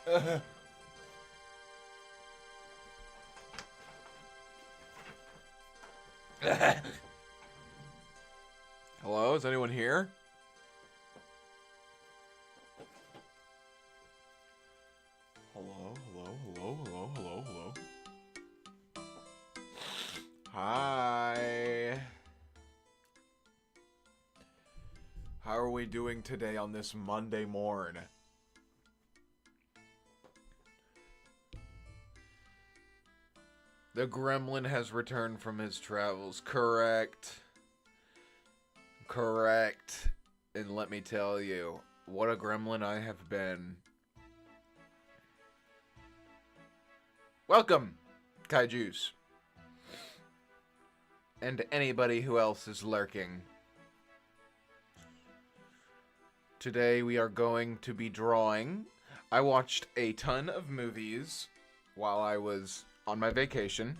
Hello, is anyone here? Hello. Hi. How are we doing today on this Monday morn? The gremlin has returned from his travels. Correct. And let me tell you, what a gremlin I have been. Welcome, Kaijus. And anybody who else is lurking. Today we are going to be drawing. I watched a ton of movies while I was on my vacation.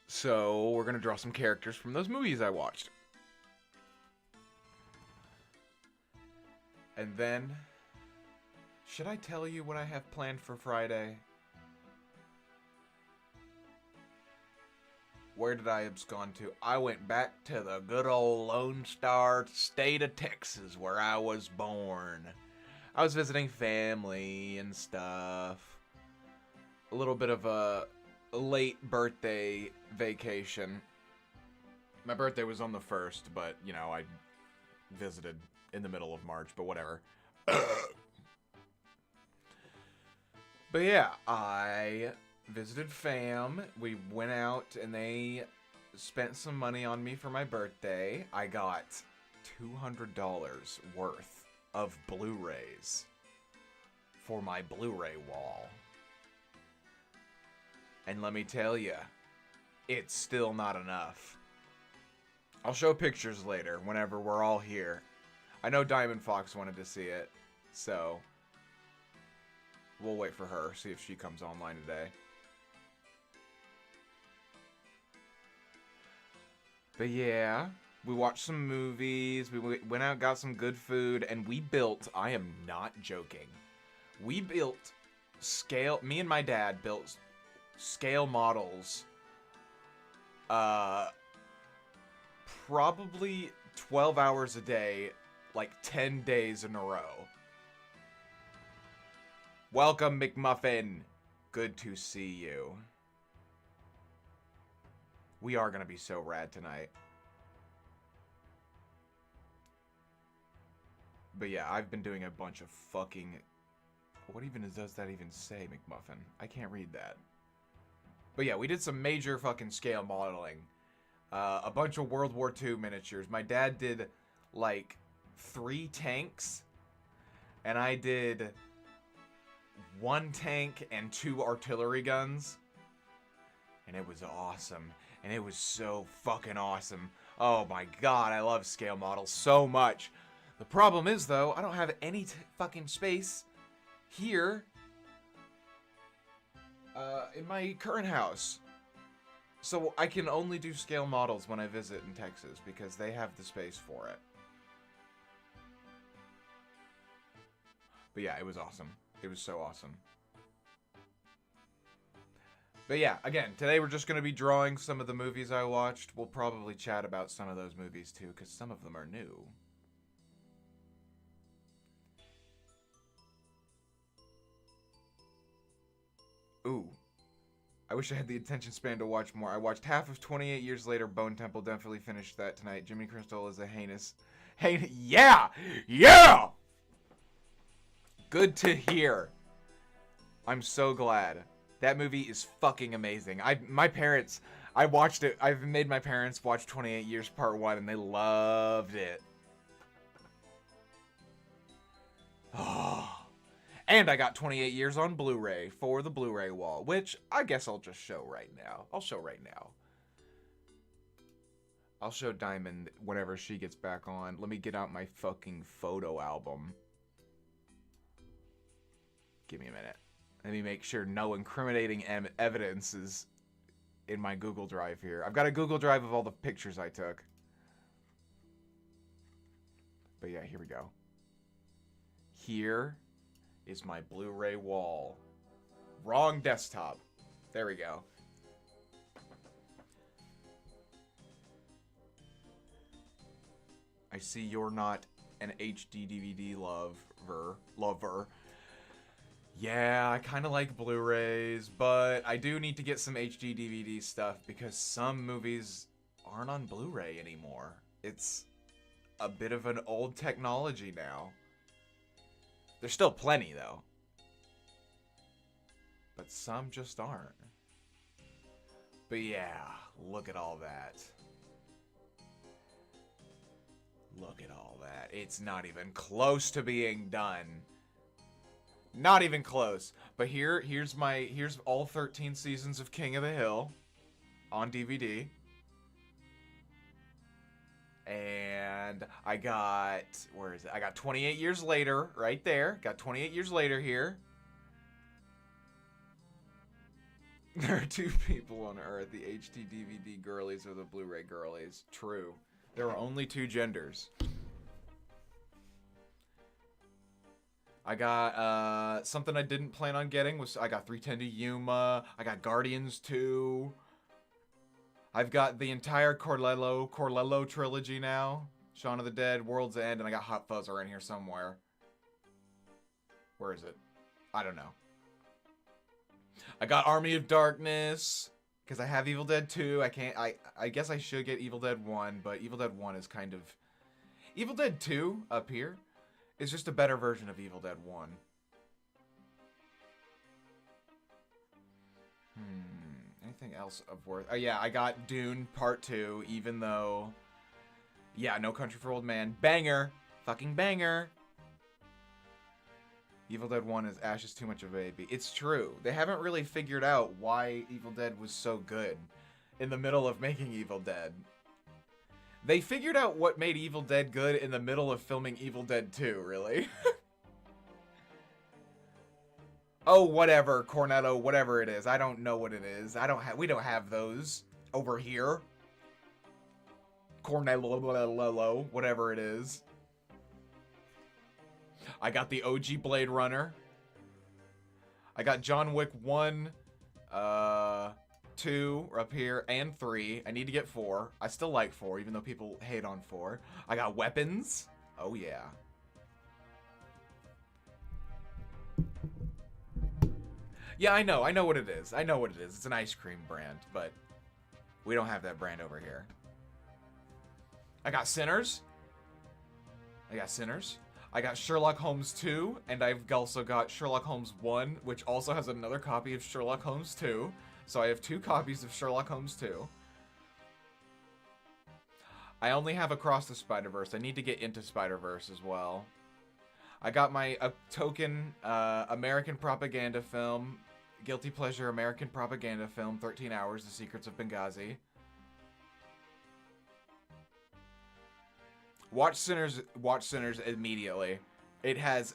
So we're going to draw some characters from those movies I watched. And then, should I tell you what I have planned for Friday? Where did I abscond to? I went back to the good old Lone Star state of Texas where I was born. I was visiting family and stuff. A little bit of a late birthday vacation. My birthday was on the 1st, but, you know, I visited in the middle of March, but whatever. But yeah, I visited fam. We went out and they spent some money on me for my birthday. I got $200 worth of Blu-rays for my Blu-ray wall. And let me tell you, it's still not enough. I'll show pictures later whenever we're all here. I know Diamond Fox wanted to see it, so we'll wait for her, see if she comes online today. But yeah, we watched some movies, we went out, got some good food, and we built, I am not joking, we built me and my dad built scale models, probably 12 hours a day, like 10 days in a row. Welcome, McMuffin. Good to see you. We are gonna be so rad tonight. But yeah, I've been doing a bunch of fucking... What even does that even say, McMuffin? I can't read that. But yeah, we did some major fucking scale modeling. A bunch of World War II miniatures. My dad did, like, 3 tanks. And I did 1 tank and 2 artillery guns. And it was awesome. And it was so fucking awesome. Oh my god, I love scale models so much. The problem is, though, I don't have any fucking space here in my current house. So I can only do scale models when I visit in Texas because they have the space for it. But yeah, it was awesome. It was so awesome. But yeah, again, today we're just going to be drawing some of the movies I watched. We'll probably chat about some of those movies too, because some of them are new. Ooh. I wish I had the attention span to watch more. I watched half of 28 Years Later. Bone Temple, definitely finished that tonight. Jimmy Crystal is a heinous... Yeah! Yeah! Good to hear. I'm so glad. That movie is fucking amazing. My parents, I watched it. I've made my parents watch 28 Years Part 1, and they loved it. Oh. And I got 28 Years on Blu-ray for the Blu-ray wall, which I guess I'll just show right now. I'll show Diamond whenever she gets back on. Let me get out my fucking photo album. Give me a minute. Let me make sure no incriminating evidence is in my Google Drive here. I've got a Google Drive of all the pictures I took. But yeah, here we go. Here is my Blu-ray wall. Wrong desktop. There we go. I see you're not an HD DVD lover. Yeah, I kind of like Blu-rays, but I do need to get some HD DVD stuff because some movies aren't on Blu-ray anymore. It's a bit of an old technology now. There's still plenty, though. But some just aren't. But yeah, look at all that. Look at all that. It's not even close to being done. Not even close. But here's all 13 seasons of King of the Hill on DVD. And I got, where is it? I got 28 Years Later right there. Got 28 Years Later here. There are two people on Earth, the HD DVD girlies or the Blu-ray girlies. True. There are only two genders. I got, something I didn't plan on getting was, I got 310 to Yuma. I got Guardians 2. I've got the entire Corlello trilogy now. Shaun of the Dead, World's End, and I got Hot Fuzz around here somewhere. Where is it? I don't know. I got Army of Darkness, because I have Evil Dead 2. I guess I should get Evil Dead 1, but Evil Dead 1 is kind of... Evil Dead 2, up here, is just a better version of Evil Dead 1. Anything else of worth? Oh yeah, I got Dune Part 2, even though... Yeah, No Country for Old Men. Banger! Fucking banger! Evil Dead 1 is Ash is too much of a baby. It's true. They haven't really figured out why Evil Dead was so good in the middle of making Evil Dead. They figured out what made Evil Dead good in the middle of filming Evil Dead 2, really. Oh, whatever, Cornetto, whatever it is. I don't know what it is. We don't have those over here. Cornello, whatever it is. I got the OG Blade Runner. I got John Wick 1, 2 up here, and 3. I need to get 4. I still like 4, even though people hate on 4. I got Weapons. Oh, yeah. Yeah, I know what it is. I know what it is. It's an ice cream brand, but we don't have that brand over here. I got Sinners. I got Sherlock Holmes 2, and I've also got Sherlock Holmes 1, which also has another copy of Sherlock Holmes 2. So I have 2 copies of Sherlock Holmes 2. I only have Across the Spider-Verse. I need to get into Spider-Verse as well. I got my token American propaganda film, guilty pleasure American propaganda film, 13 Hours, The Secrets of Benghazi. Watch Sinners immediately. It has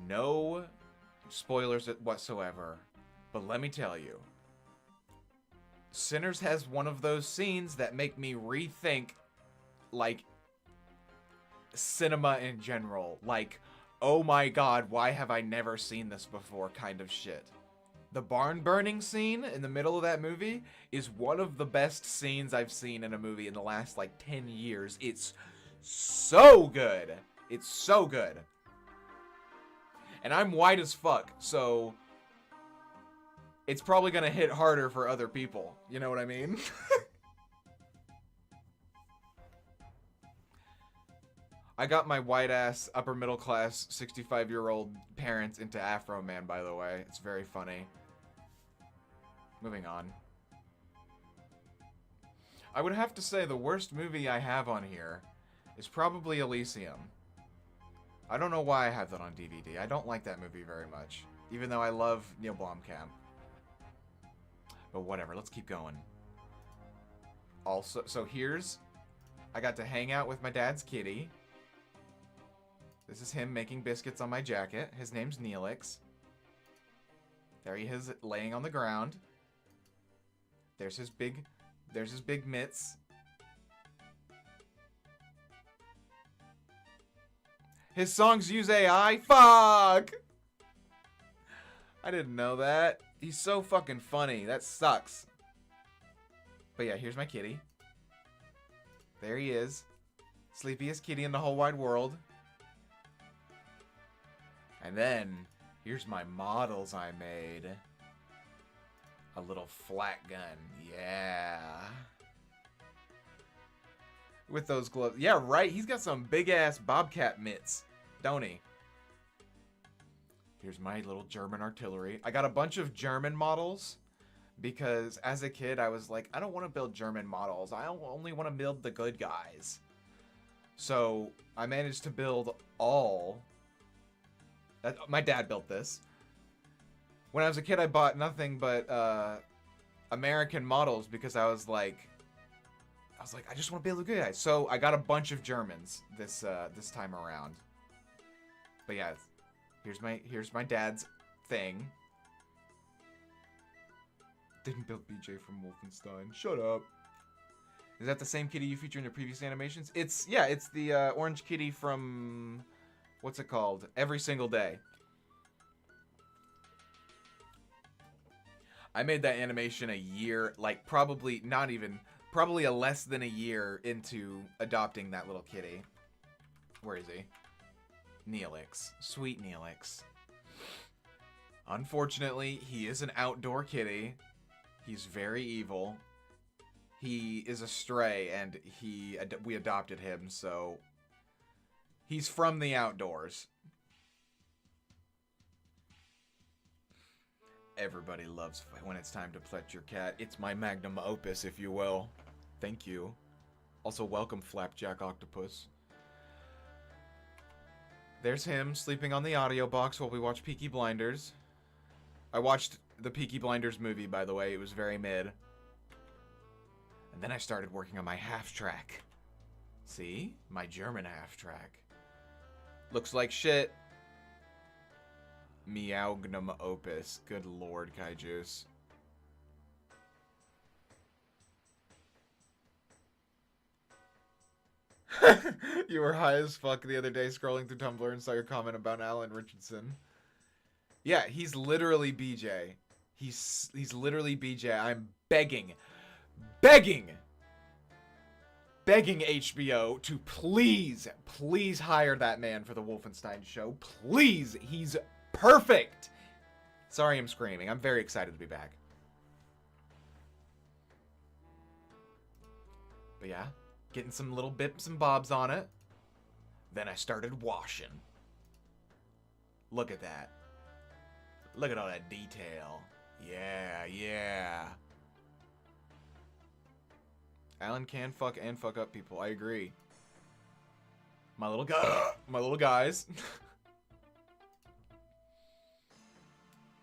no spoilers whatsoever. But let me tell you, Sinners has one of those scenes that make me rethink, like, cinema in general. Like, oh my god, why have I never seen this before kind of shit. The barn burning scene in the middle of that movie is one of the best scenes I've seen in a movie in the last, like, 10 years. It's so good. It's so good. And I'm white as fuck, so it's probably gonna hit harder for other people. You know what I mean? I got my white-ass, upper-middle-class, 65-year-old parents into Afro Man, by the way. It's very funny. Moving on. I would have to say the worst movie I have on here is probably Elysium. I don't know why I have that on DVD. I don't like that movie very much, even though I love Neil Blomkamp. But whatever, let's keep going. Also, so here's... I got to hang out with my dad's kitty. This is him making biscuits on my jacket. His name's Neelix. There he is, laying on the ground. There's his big mitts. His songs use AI? Fuck! I didn't know that. He's so fucking funny. That sucks. But yeah, here's my kitty. There he is. Sleepiest kitty in the whole wide world. And then, here's my models I made. A little flat gun. Yeah. With those gloves. Yeah, right. He's got some big-ass bobcat mitts. Don't he? Here's my little German artillery. I got a bunch of German models. Because as a kid, I was like, I don't want to build German models. I only want to build the good guys. So, I managed to build all... My dad built this. When I was a kid, I bought nothing but American models because I was like, I just want to build the good guys. So, I got a bunch of Germans this time around. But yeah, here's my dad's thing. Didn't build BJ from Wolfenstein. Shut up. Is that the same kitty you featured in the previous animations? It's the orange kitty from, what's it called? Every Single Day. I made that animation a year, like probably a less than a year into adopting that little kitty. Where is he? Neelix. Sweet Neelix. Unfortunately, he is an outdoor kitty. He's very evil. He is a stray, and we adopted him, so he's from the outdoors. Everybody loves when it's time to pet your cat. It's my magnum opus, if you will. Thank you. Also, welcome, Flapjack Octopus. There's him sleeping on the audio box while we watch Peaky Blinders. I watched the Peaky Blinders movie, by the way. It was very mid. And then I started working on my half-track. See? My German half-track. Looks like shit. Meowgnum opus. Good lord, Kaijus. You were high as fuck the other day scrolling through Tumblr and saw your comment about Alan Richardson. Yeah, he's literally BJ. He's literally BJ. I'm begging HBO to please hire that man for the Wolfenstein show. Please, he's perfect. Sorry I'm screaming. I'm very excited to be back. But yeah, getting some little bits and bobs on it. Then I started washing. Look at that. Look at all that detail. Yeah. Alan can fuck and fuck up people. I agree. My little guys.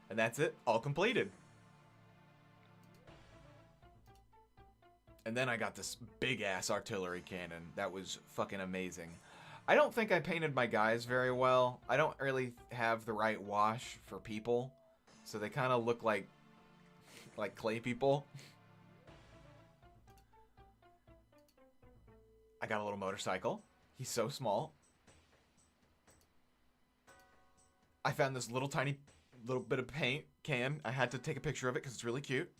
And that's it. All completed. And then I got this big-ass artillery cannon. That was fucking amazing. I don't think I painted my guys very well. I don't really have the right wash for people. So they kind of look like clay people. I got a little motorcycle. He's so small. I found this little tiny bit of paint can. I had to take a picture of it because it's really cute.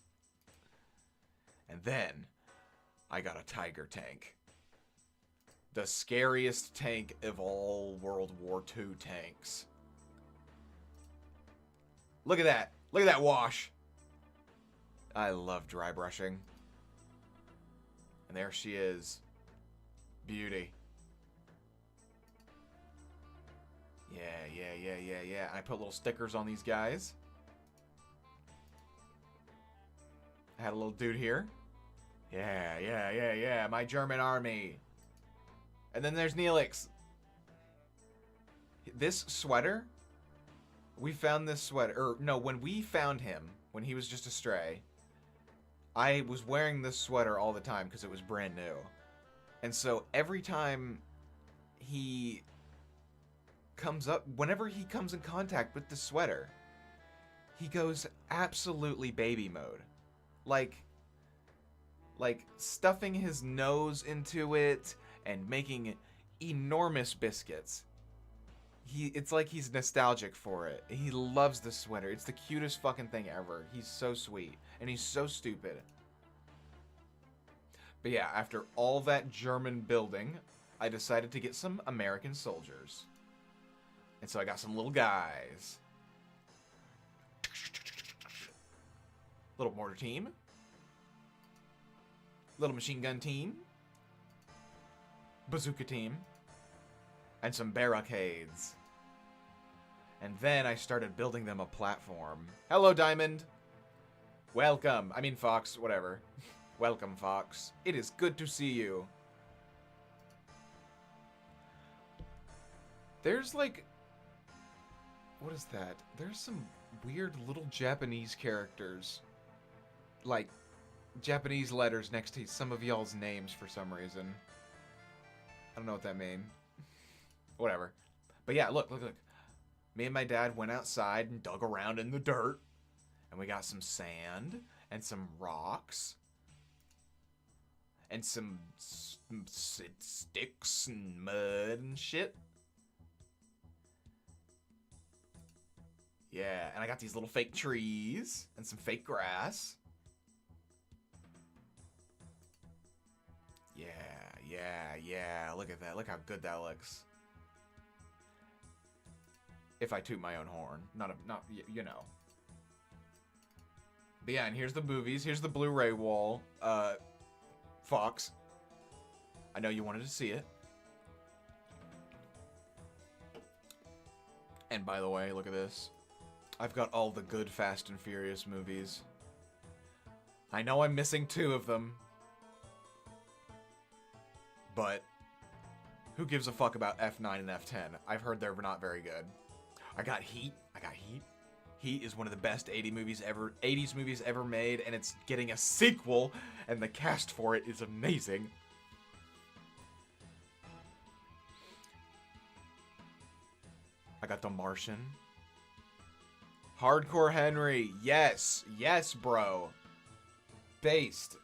And then I got a tiger tank. The scariest tank of all World War II tanks. Look at that. Look at that wash. I love dry brushing. And there she is. Beauty. Yeah. I put little stickers on these guys. I had a little dude here. Yeah. My German army. And then there's Neelix. This sweater, we found this sweater, or no, when we found him, when he was just a stray, I was wearing this sweater all the time because it was brand new. And so every time he comes up, whenever he comes in contact with the sweater, he goes absolutely baby mode. Like stuffing his nose into it and making enormous biscuits. It's like he's nostalgic for it. He loves the sweater. It's the cutest fucking thing ever. He's so sweet. And he's so stupid. But yeah, after all that German building, I decided to get some American soldiers. And so I got some little guys. Little mortar team. Little machine gun team. Bazooka team. And some barricades. And then I started building them a platform. Hello, Diamond. Welcome. I mean, Fox, whatever. Welcome, Fox. It is good to see you. There's like... What is that? There's some weird little Japanese characters. Like, Japanese letters next to some of y'all's names for some reason. I don't know what that means. Whatever. But yeah, look. Me and my dad went outside and dug around in the dirt. And we got some sand and some rocks. And some sticks and mud and shit. Yeah, and I got these little fake trees and some fake grass. Yeah. Look at that. Look how good that looks. If I toot my own horn. Not, you know. But yeah, and here's the movies. Here's the Blu-ray wall. Fox. I know you wanted to see it. And by the way, look at this. I've got all the good Fast and Furious movies. I know I'm missing 2 of them. But who gives a fuck about F9 and F10? I've heard they're not very good. I got Heat. Heat is one of the best 80s movies ever made, and it's getting a sequel, and the cast for it is amazing. I got The Martian. Hardcore Henry. Yes, bro. Based.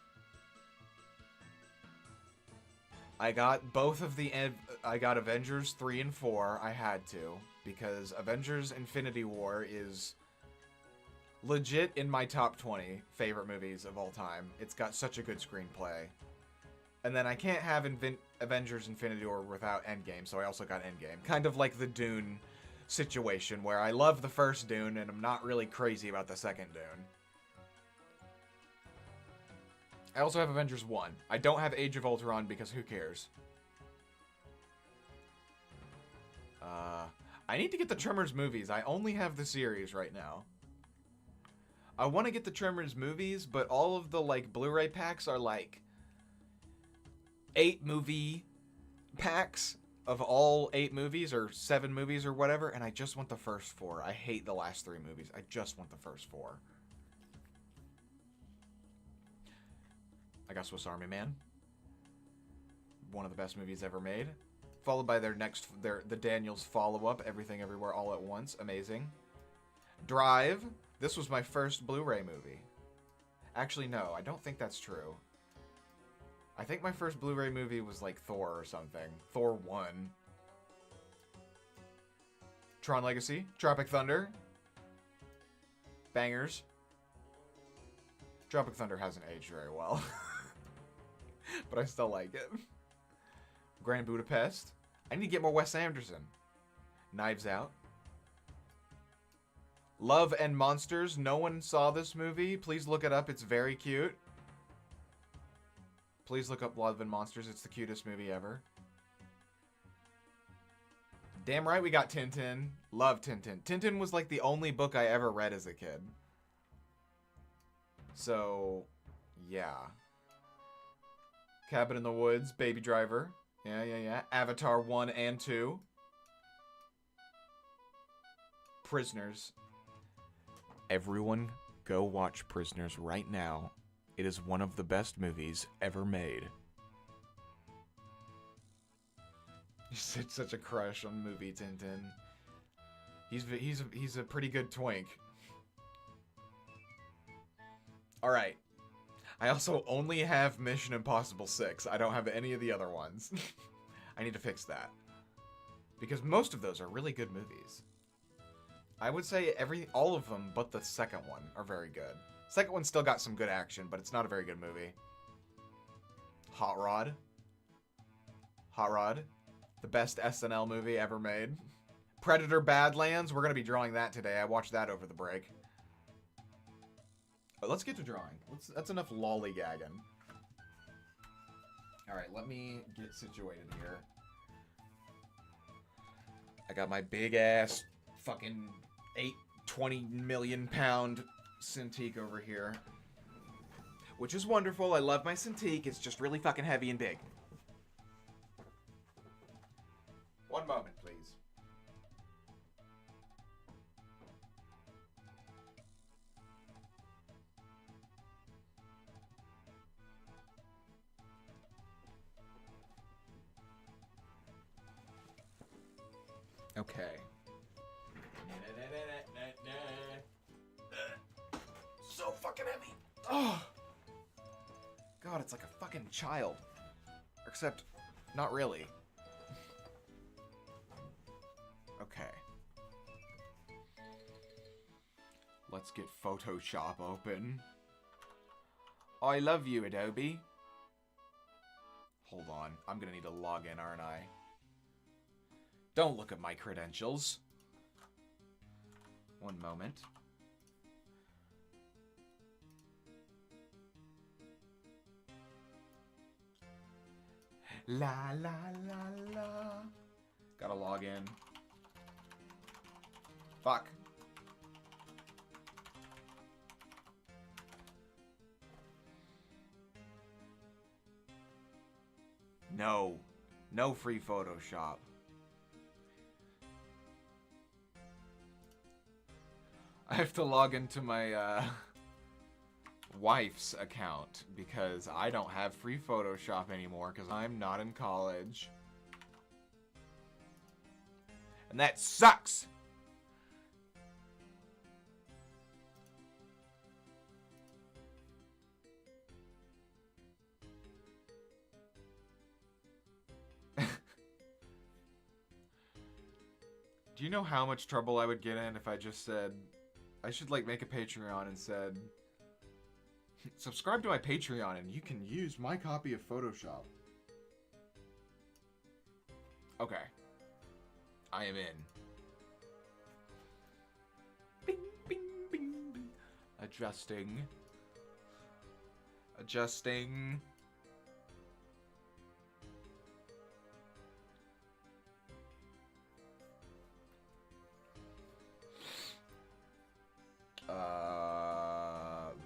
I got both of the... I got Avengers 3 and 4. I had to. Because Avengers Infinity War is legit in my top 20 favorite movies of all time. It's got such a good screenplay. And then I can't have Avengers Infinity War without Endgame, so I also got Endgame. Kind of like the Dune situation, where I love the first Dune, and I'm not really crazy about the second Dune. I also have Avengers 1. I don't have Age of Ultron because who cares? I need to get the Tremors movies. I only have the series right now. I want to get the Tremors movies, but all of the, like, Blu-ray packs are, like, 8 movie packs of all 8 movies, or 7 movies, or whatever, and I just want the first 4. I hate the last 3 movies. I just want the first 4. I got Swiss Army Man. One of the best movies ever made. Followed by the Daniels follow-up, Everything Everywhere All at Once. Amazing. Drive. This was my first Blu-ray movie. Actually, no. I don't think that's true. I think my first Blu-ray movie was like Thor or something. Thor 1. Tron Legacy. Tropic Thunder. Bangers. Tropic Thunder hasn't aged very well. But I still like it. Grand Budapest. I need to get more Wes Anderson. Knives Out. Love and Monsters. No one saw this movie. Please look it up. It's very cute. Please look up Love and Monsters. It's the cutest movie ever. Damn right we got Tintin. Love Tintin. Tintin was like the only book I ever read as a kid. So, yeah. Cabin in the Woods. Baby Driver. Yeah. Avatar 1 and 2. Prisoners. Everyone go watch Prisoners right now. It is one of the best movies ever made. He's such a crush on movie Tintin. He's a pretty good twink. Alright. I also only have Mission Impossible 6. I don't have any of the other ones. I need to fix that. Because most of those are really good movies. I would say all of them but the second one are very good. Second one still got some good action, but it's not a very good movie. Hot Rod. Hot Rod. The best SNL movie ever made. Predator Badlands. We're going to be drawing that today. I watched that over the break. But let's get to drawing. That's enough lollygagging. Alright, let me get situated here. I got my big ass fucking 20 million pound Cintiq over here. Which is wonderful. I love my Cintiq. It's just really fucking heavy and big. One moment, please. Okay. So fucking heavy. Oh. God, it's like a fucking child. Except, not really. Okay. Let's get Photoshop open. I love you, Adobe. Hold on. I'm gonna need to log in, aren't I? Don't look at my credentials. One moment. La la la la. Gotta log in. Fuck. No. No free Photoshop. I have to log into my wife's account because I don't have free Photoshop anymore because I'm not in college. And that sucks! Do you know how much trouble I would get in if I just said, I should like make a Patreon and said, subscribe to my Patreon and you can use my copy of Photoshop. Okay. I am in. Bing, bing, bing, bing. Adjusting. Adjusting.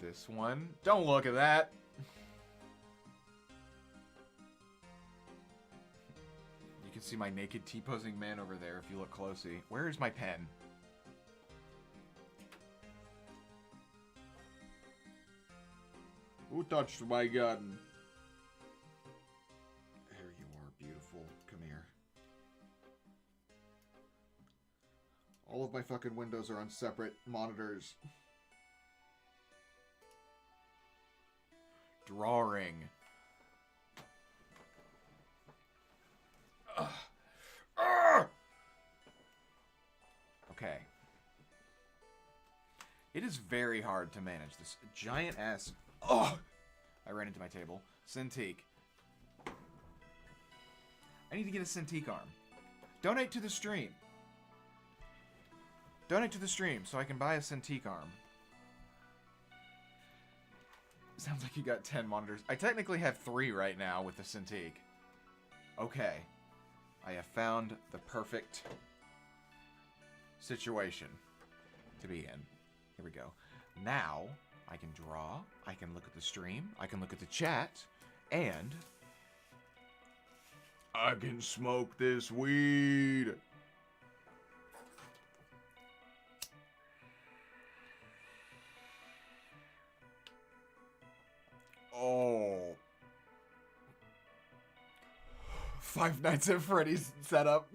This one. Don't look at that. You can see my naked T-posing man over there if you look closely. Where is my pen? Who touched my gun? There you are, beautiful. Come here. All of my fucking windows are on separate monitors. Drawing. Okay. It is very hard to manage this giant ass. Oh! I ran into my table. Cintiq. I need to get a Cintiq arm. Donate to the stream. Donate to the stream so I can buy a Cintiq arm. Sounds like you got 10 monitors. I technically have 3 right now with the Cintiq. Okay. I have found the perfect situation to be in. Here we go. Now, I can draw, I can look at the stream, I can look at the chat, and I can smoke this weed. Oh. Five Nights at Freddy's setup.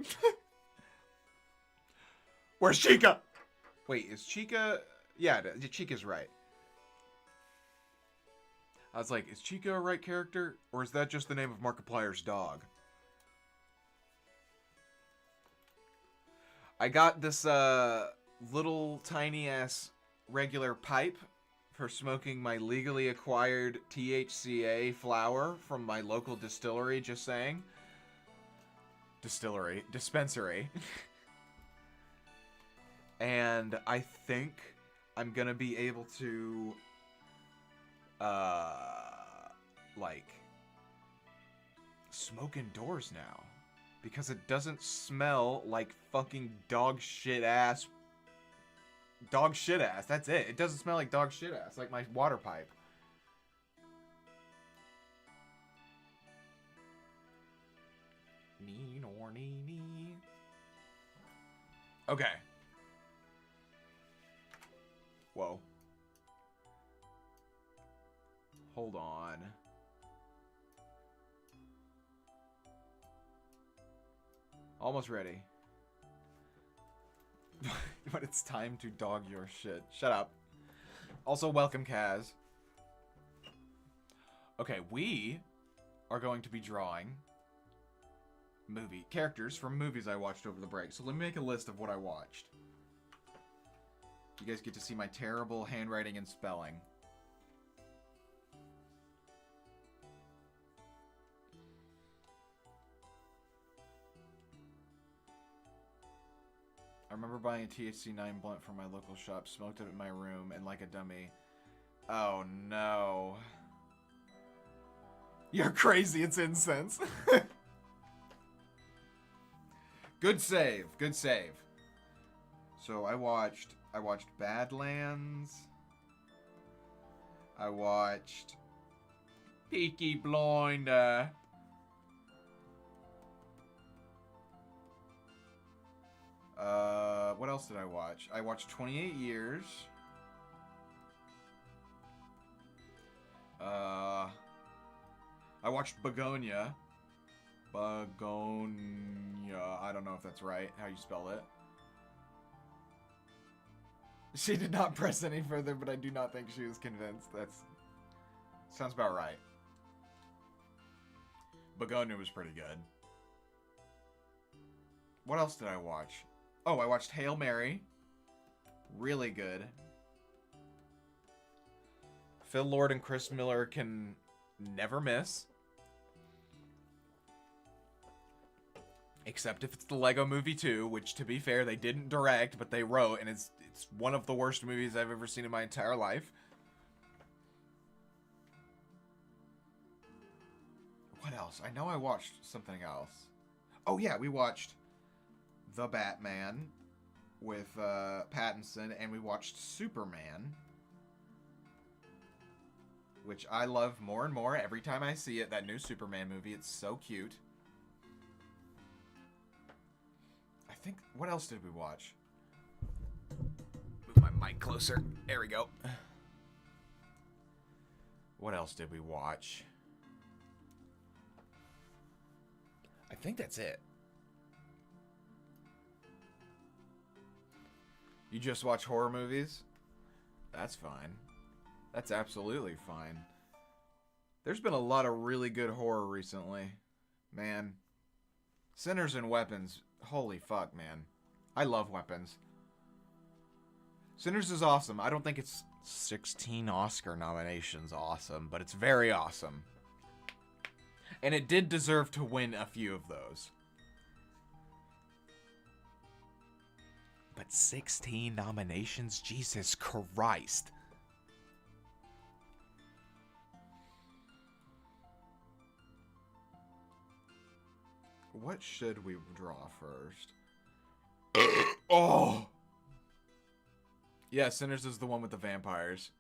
Where's Chica? Wait, is Chica... Yeah, Chica's right. I was like, is Chica a right character? Or is that just the name of Markiplier's dog? I got this little tiny ass regular pipe for smoking my legally acquired THCA flower from my local distillery, just saying. Dispensary. And I think I'm gonna be able to, like, smoke indoors now. Because it doesn't smell like fucking dog shit ass. Dog shit ass, that's it. It doesn't smell like dog shit ass, like my water pipe. Okay. Whoa. Hold on. Almost ready. But it's time to dog your shit. Shut up. Also, welcome, Kaz. Okay, we are going to be drawing movie characters from movies I watched over the break. So let me make a list of what I watched. You guys get to see my terrible handwriting and spelling. I remember buying a THC 9 blunt from my local shop, smoked it in my room, and like a dummy. Oh no. You're crazy, it's incense. Good save, good save. So I watched Badlands. I watched Peaky Blinder. What else did I watch? I watched 28 Years. I watched Begonia. Begonia. I don't know if that's right, how you spell it. She did not press any further, but I do not think she was convinced. That's... sounds about right. Begonia was pretty good. What else did I watch? Oh, I watched Hail Mary. Really good. Phil Lord and Chris Miller can never miss. Except if it's the Lego Movie 2, which, to be fair, they didn't direct, but they wrote, and it's one of the worst movies I've ever seen in my entire life. What else? I know I watched something else. Oh, yeah, we watched The Batman with Pattinson, and we watched Superman, which I love more and more every time I see it. That new Superman movie, it's so cute. I think, what else did we watch? Move my mic closer. There we go. What else did we watch? I think that's it. You just watch horror movies? That's fine. That's absolutely fine. There's been a lot of really good horror recently. Man. Sinners and Weapons. Holy fuck, man. I love Weapons. Sinners is awesome. I don't think it's 16 Oscar nominations awesome, but it's very awesome. And it did deserve to win a few of those. But 16 nominations? Jesus Christ. What should we draw first? Oh! Yeah, Sinners is the one with the vampires.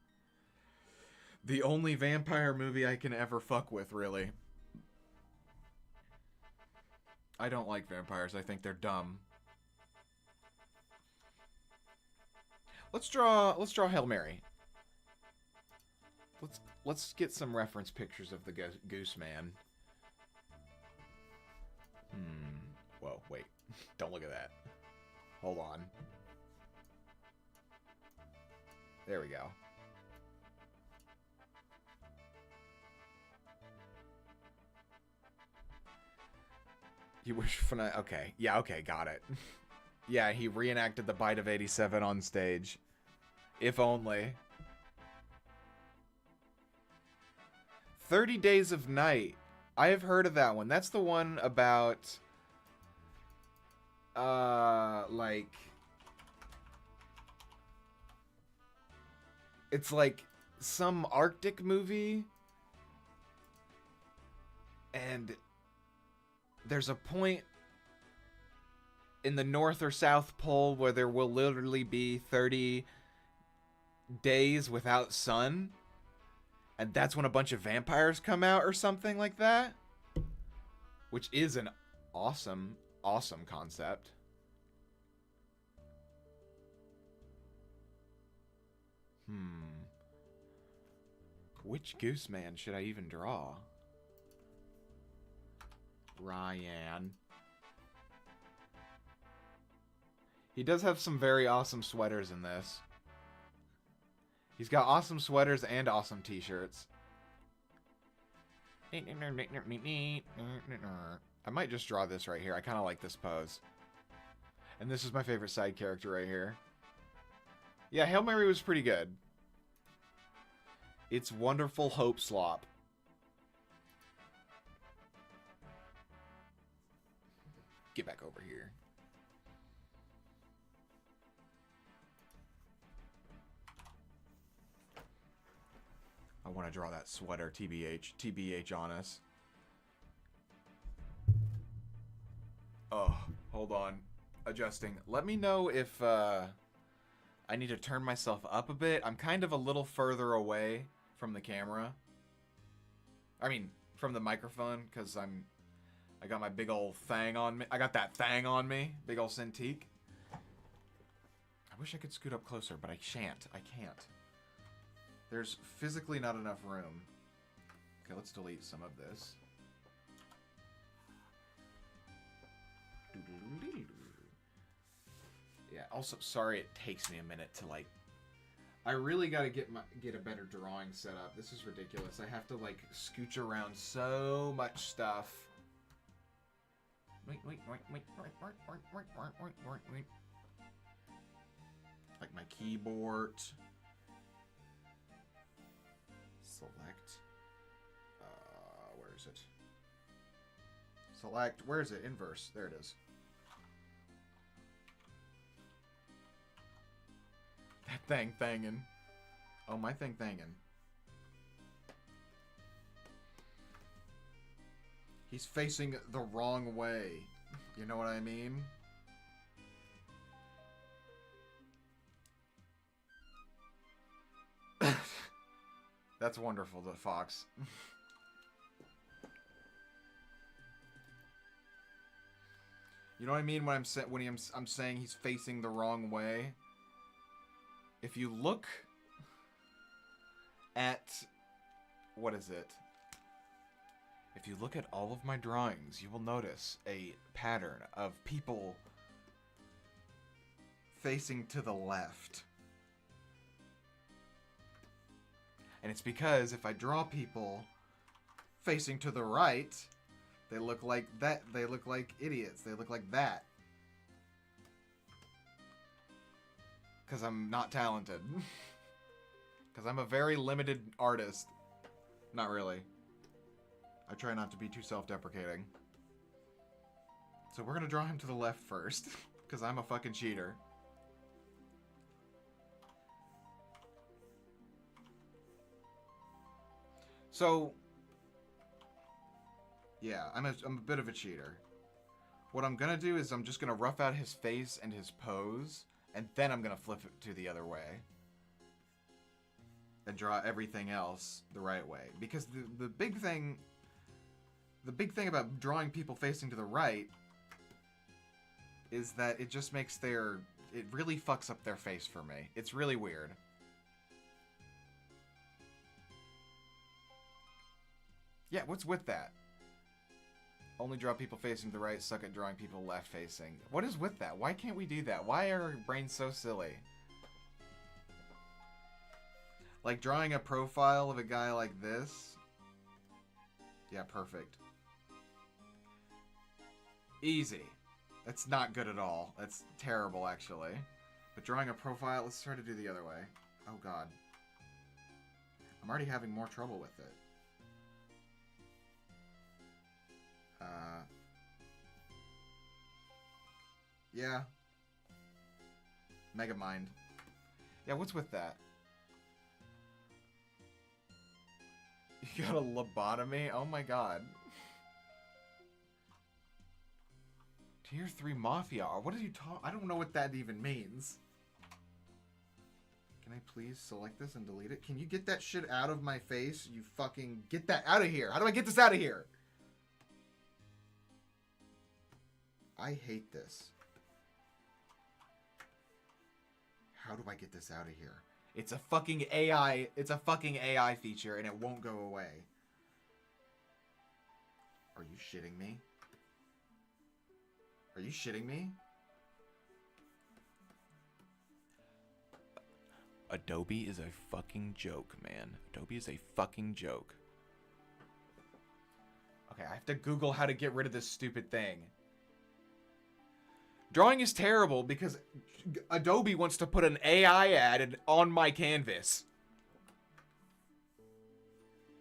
The only vampire movie I can ever fuck with, really. I don't like vampires. I think they're dumb. Let's draw Hail Mary. Let's get some reference pictures of the Goose Man. Whoa, wait. Don't look at that. Hold on. There we go. You wish for okay. Yeah, okay, got it. Yeah, he reenacted the Bite of 87 on stage. If only. 30 Days of Night. I have heard of that one. That's the one about... like... It's like some Arctic movie. And there's a point in the North or South Pole where there will literally be 30 days without sun. And that's when a bunch of vampires come out or something like that. Which is an awesome, awesome concept. Which Goose Man should I even draw? Ryan. He does have some very awesome sweaters in this. He's got awesome sweaters and awesome t-shirts. I might just draw this right here. I kind of like this pose. And this is my favorite side character right here. Yeah, Hail Mary was pretty good. It's Wonderful Hope Slop. Get back over here. I want to draw that sweater, TBH. TBH on us. Oh, hold on. Adjusting. Let me know if I need to turn myself up a bit. I'm kind of a little further away from the camera. I mean, from the microphone, because I got my big old thing on me. I got that thing on me. Big old Cintiq. I wish I could scoot up closer, but I shan't. I can't. There's physically not enough room. Okay, let's delete some of this. Yeah, also, sorry it takes me a minute to, like... I really gotta get a better drawing set up. This is ridiculous. I have to, like, scooch around so much stuff. Wait. Like my keyboard. Select. Where is it? Select. Where is it? Inverse. There it is. That thing thangin'. Oh, my thing thangin'. He's facing the wrong way. You know what I mean? That's wonderful, the fox. You know what I mean when I'm saying he's facing the wrong way? If you look at... What is it? If you look at all of my drawings, you will notice a pattern of people facing to the left. And it's because if I draw people facing to the right, they look like that. They look like idiots. They look like that. Because I'm not talented. Because I'm a very limited artist. Not really. I try not to be too self-deprecating. So we're going to draw him to the left first. Because I'm a fucking cheater. So, yeah, I'm a bit of a cheater. What I'm going to do is I'm just going to rough out his face and his pose. And then I'm going to flip it to the other way. And draw everything else the right way. Because the big thing about drawing people facing to the right is that it just makes it really fucks up their face for me. It's really weird. Yeah, what's with that? Only draw people facing to the right, suck at drawing people left facing. What is with that? Why can't we do that? Why are our brains so silly? Like drawing a profile of a guy like this. Yeah, perfect. Easy. That's not good at all. That's terrible, actually. But drawing a profile, let's try to do the other way. Oh, God. I'm already having more trouble with it. Yeah. Megamind. Yeah, what's with that? You got a lobotomy? Oh my god. Tier 3 Mafia. What did you talk? I don't know what that even means. Can I please select this and delete it? Can you get that shit out of my face? You fucking get that out of here. How do I get this out of here? I hate this. How do I get this out of here? It's a fucking AI. It's a fucking AI feature and it won't go away. Are you shitting me? Are you shitting me? Adobe is a fucking joke, man. Adobe is a fucking joke. Okay, I have to Google how to get rid of this stupid thing. Drawing is terrible because Adobe wants to put an AI ad on my canvas.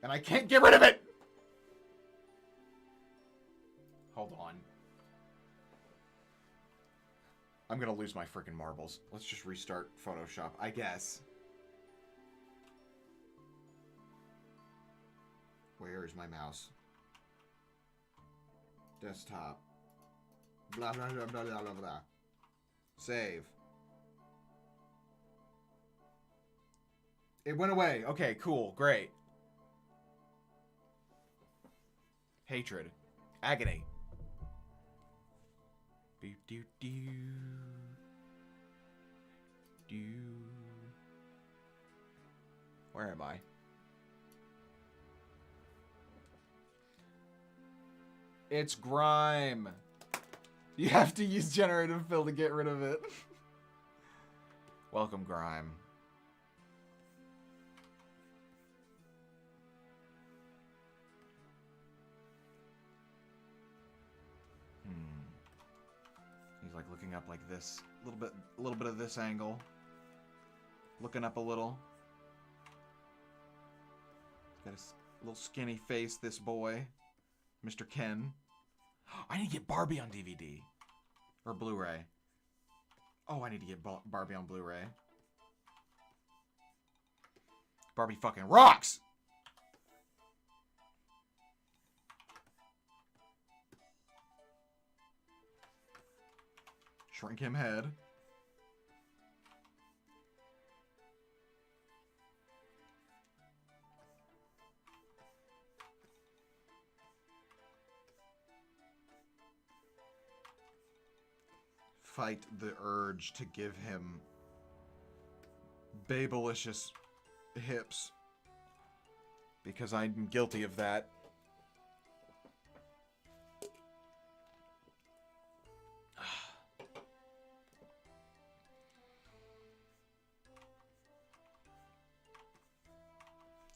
And I can't get rid of it! Hold on. I'm gonna lose my freaking marbles. Let's just restart Photoshop, I guess. Where is my mouse? Desktop. Blah, blah, blah, blah, blah, blah, blah. Save. It went away. Okay, cool. Great. Hatred. Agony. Do, do, do. Do. Where am I? It's grime. You have to use generative fill to get rid of it. Welcome, grime. He's like looking up like this, a little bit of this angle. Looking up a little. He's got a little skinny face, this boy. Mr. Ken. I need to get Barbie on DVD. Or Blu-ray. Oh, I need to get Barbie on Blu-ray. Barbie fucking rocks! Shrink him head. Fight the urge to give him babelicious hips. Because I'm guilty of that.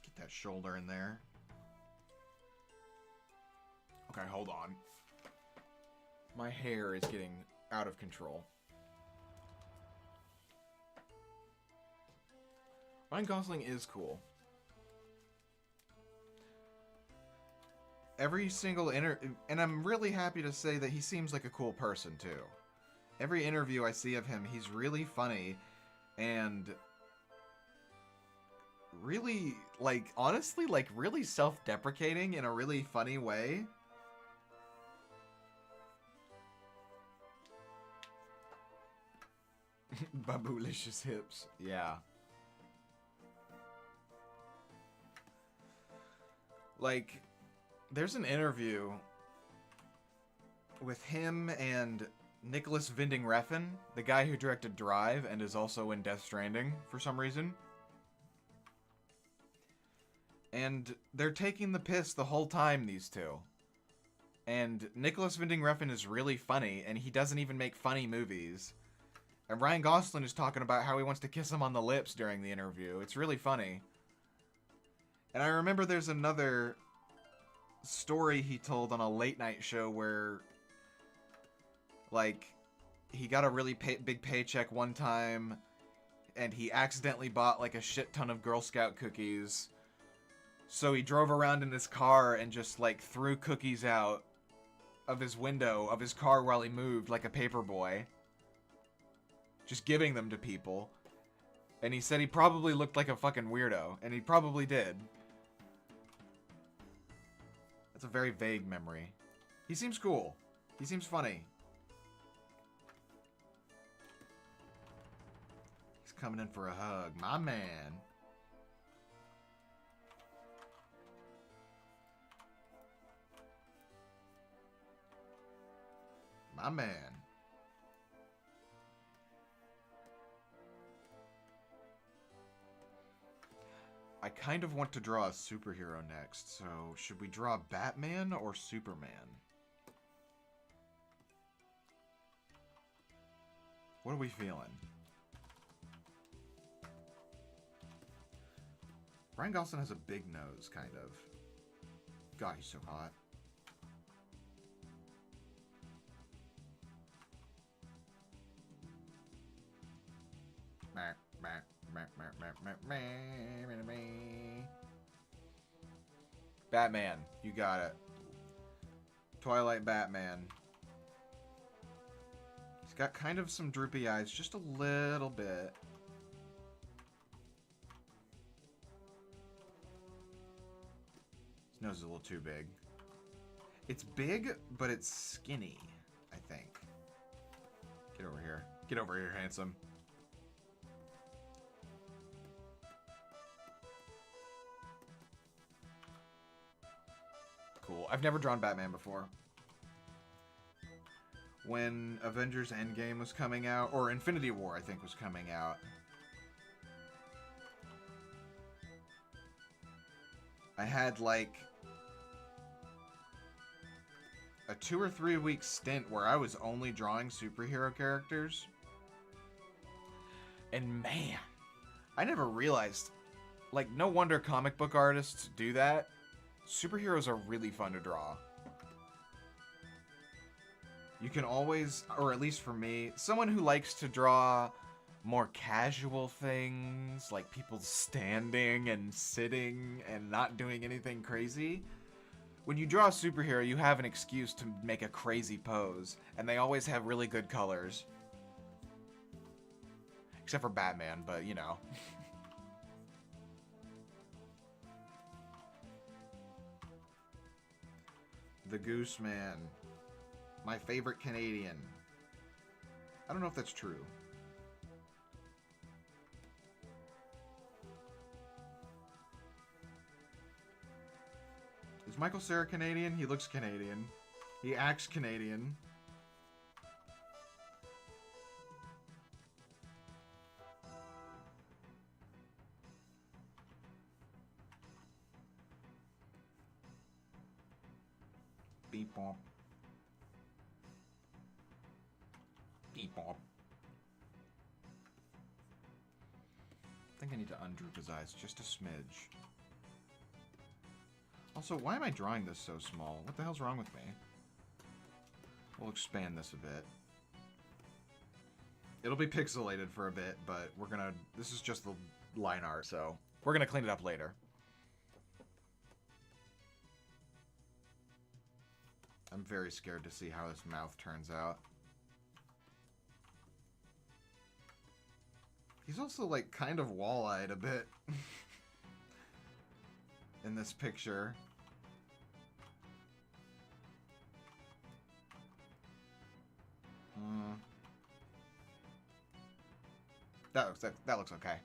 Get that shoulder in there. Okay, hold on. My hair is getting out of control. Ryan Gosling is cool. Every single and I'm really happy to say that he seems like a cool person too. Every interview I see of him, he's really funny and really, like, honestly, like, really self-deprecating in a really funny way. Baboolicious hips. Yeah. Like, there's an interview with him and Nicholas Winding Refn, the guy who directed Drive and is also in Death Stranding for some reason. And they're taking the piss the whole time, these two. And Nicholas Winding Refn is really funny, and he doesn't even make funny movies. And Ryan Gosling is talking about how he wants to kiss him on the lips during the interview. It's really funny. And I remember there's another story he told on a late night show where Like, he got a really big paycheck one time, and he accidentally bought like a shit ton of Girl Scout cookies. So he drove around in his car and just like threw cookies out of his window of his car while he moved like a paper boy. Just giving them to people. And he said he probably looked like a fucking weirdo. And he probably did. That's a very vague memory. He seems cool. He seems funny. He's coming in for a hug. My man. My man. I kind of want to draw a superhero next, so should we draw Batman or Superman? What are we feeling? Ryan Gosling has a big nose, kind of. God, he's so hot. Batman, you got it. Twilight Batman. He's got kind of some droopy eyes, just a little bit. His nose is a little too big. It's big, but it's skinny, I think. Get over here. Get over here, handsome. Cool. I've never drawn Batman before. When Avengers Endgame was coming out, or Infinity War, I think, was coming out, I had, like, a 2 or 3 week stint where I was only drawing superhero characters. And man, I never realized, like, no wonder comic book artists do that. Superheroes are really fun to draw. You can always, or at least for me, someone who likes to draw more casual things, like people standing and sitting and not doing anything crazy. When you draw a superhero, you have an excuse to make a crazy pose, and they always have really good colors. Except for Batman, but you know. The Goose Man. My favorite Canadian. I don't know if that's true. Is Michael Cera Canadian? He looks Canadian. He acts Canadian. Beep bop. Beep bop. I think I need to undroop his eyes just a smidge. Also, why am I drawing this so small? What the hell's wrong with me? We'll expand this a bit. It'll be pixelated for a bit, but we're gonna... This is just the line art, so... We're gonna clean it up later. I'm very scared to see how his mouth turns out. He's also, like, kind of wall-eyed a bit. In this picture. That looks okay.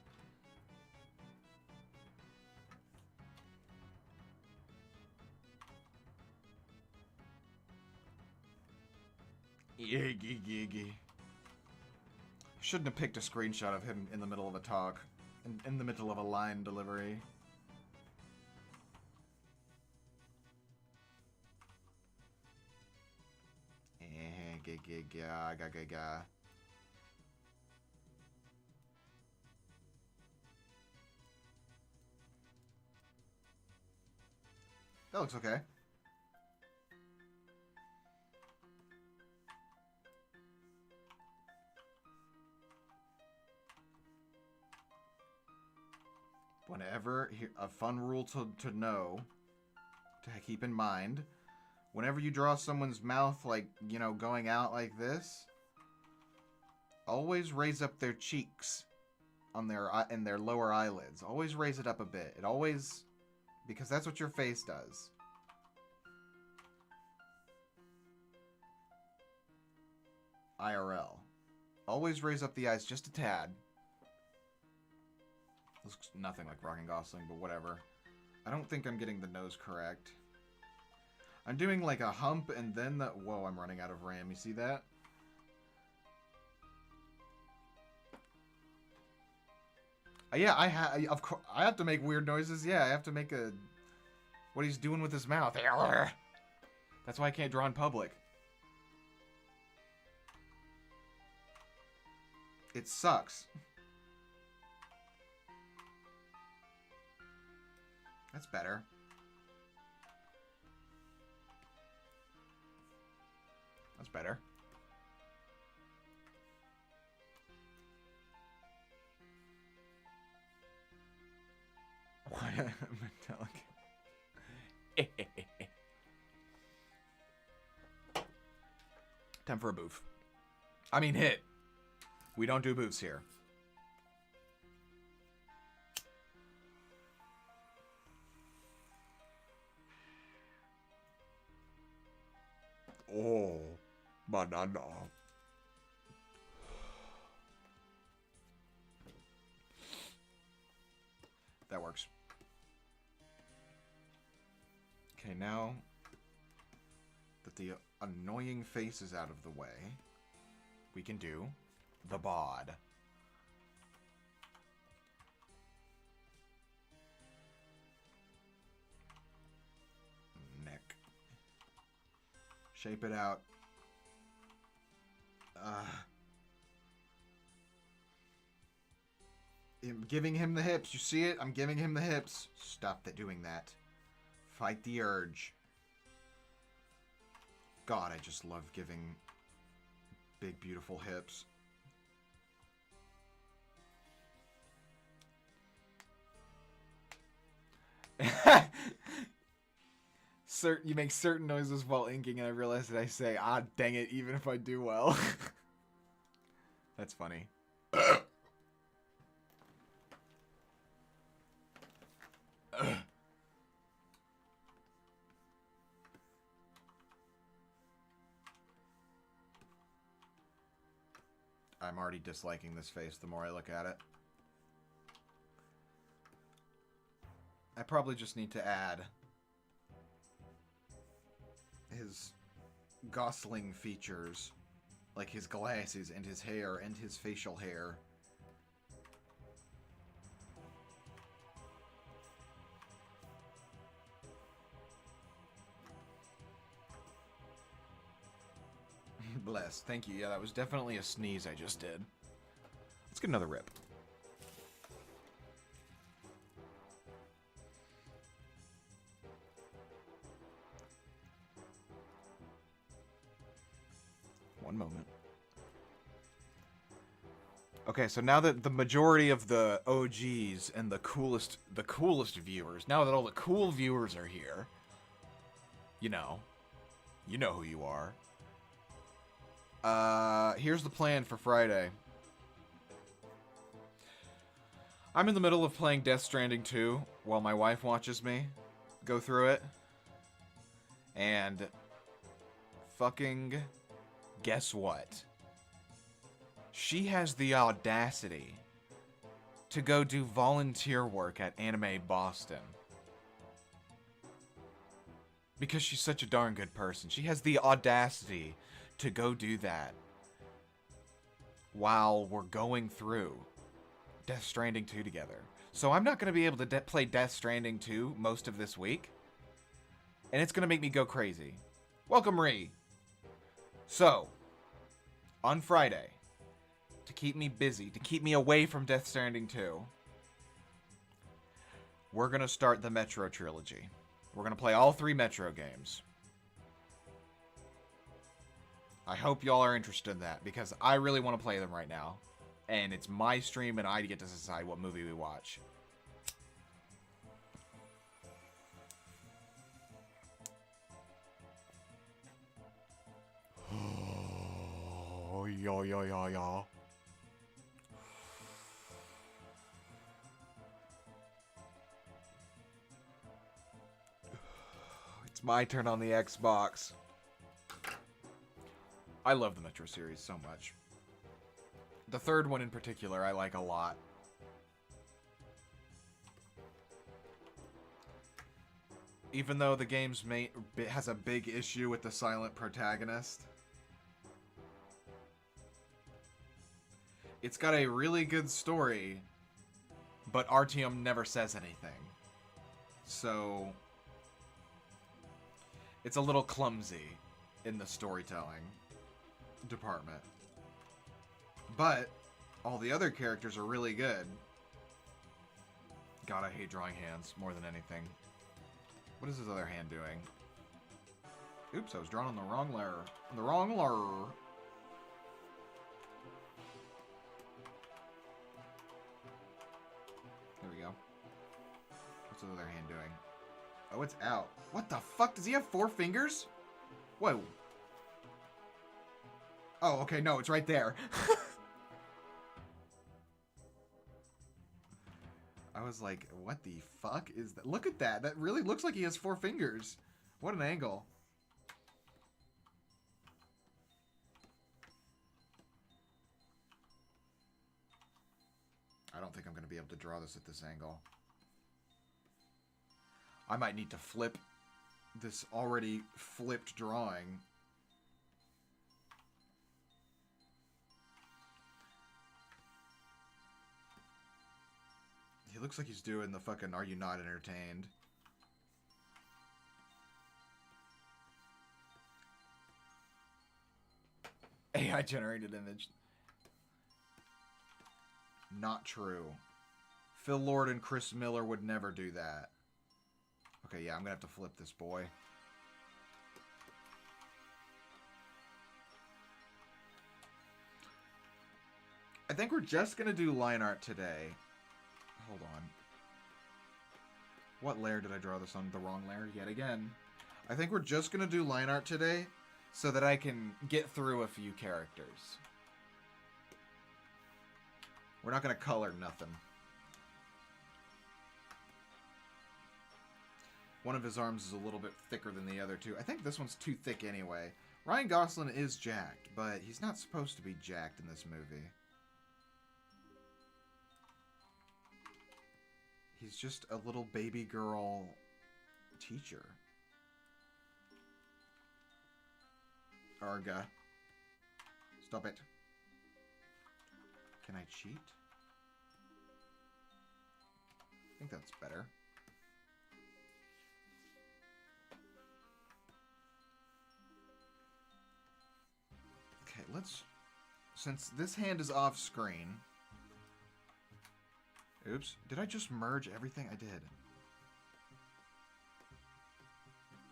Yiggy. Shouldn't have picked a screenshot of him in the middle of a talk. In the middle of a line delivery. Ga. That looks okay. Whenever, a fun rule to know, to keep in mind, whenever you draw someone's mouth, like, you know, going out like this, always raise up their cheeks on their and their lower eyelids. Always raise it up a bit. It always, because that's what your face does. IRL. Always raise up the eyes just a tad. Looks nothing like Ryan Gosling, but whatever. I don't think I'm getting the nose correct. I'm doing like a hump and then the... Whoa, I'm running out of RAM. You see that? Yeah, of course, I have to make weird noises. Yeah, I have to make a... What he's doing with his mouth. That's why I can't draw in public. It sucks. That's better. That's better. Metallic. Time for a boof. I mean hit. We don't do boofs here. Oh, banana. That works. Okay, now that the annoying face is out of the way, we can do the bod. Neck. Shape it out. I'm giving him the hips. You see it? I'm giving him the hips. Stop doing that. Fight the urge. God, I just love giving big, beautiful hips. You make certain noises while inking, and I realize that I say, ah, dang it, even if I do well. That's funny. I'm already disliking this face the more I look at it. I probably just need to add his Gosling features, like his glasses and his hair and his facial hair. Bless. Thank you. Yeah, that was definitely a sneeze I just did. Let's get another rip. One moment. Okay, so now that the majority of the OGs and the coolest viewers, now that all the cool viewers are here, you know who you are. Here's the plan for Friday. I'm in the middle of playing Death Stranding 2 while my wife watches me go through it. And fucking guess what? She has the audacity to go do volunteer work at Anime Boston. Because she's such a darn good person. She has the audacity to go do that while we're going through Death Stranding 2 together. So I'm not going to be able to play Death Stranding 2 most of this week. And it's going to make me go crazy. Welcome, Ree. So, on Friday, to keep me busy, to keep me away from Death Stranding 2, we're going to start the Metro trilogy. We're going to play all 3 Metro games. I hope y'all are interested in that, because I really want to play them right now. And it's my stream, and I get to decide what movie we watch. yo, yo, yo, yo. It's my turn on the Xbox. I love the Metro series so much. The third one in particular I like a lot. Even though the game's has a big issue with the silent protagonist, it's got a really good story, but Artyom never says anything. So, it's a little clumsy in the storytelling department. But, all the other characters are really good. God, I hate drawing hands more than anything. What is his other hand doing? Oops, I was drawn on the wrong layer. On the wrong layer. There we go. What's his other hand doing? Oh, it's out. What the fuck? Does he have 4 fingers? Whoa. Oh, okay, no, it's right there. I was like, what the fuck is that? Look at that. That really looks like he has 4 fingers. What an angle. I don't think I'm going to be able to draw this at this angle. I might need to flip this already flipped drawing. He looks like he's doing the fucking Are You Not Entertained? AI generated image. Not true. Phil Lord and Chris Miller would never do that. Okay, yeah, I'm gonna have to flip this boy. I think we're just gonna do line art today. Hold on. What layer did I draw this on? The wrong layer yet again. I think we're just going to do line art today so that I can get through a few characters. We're not going to color nothing. One of his arms is a little bit thicker than the other two. I think this one's too thick anyway. Ryan Gosling is jacked, but he's not supposed to be jacked in this movie. He's just a little baby girl teacher. Arga. Stop it. Can I cheat? I think that's better. Okay, let's... Since this hand is off screen... Oops. Did I just merge everything? I did.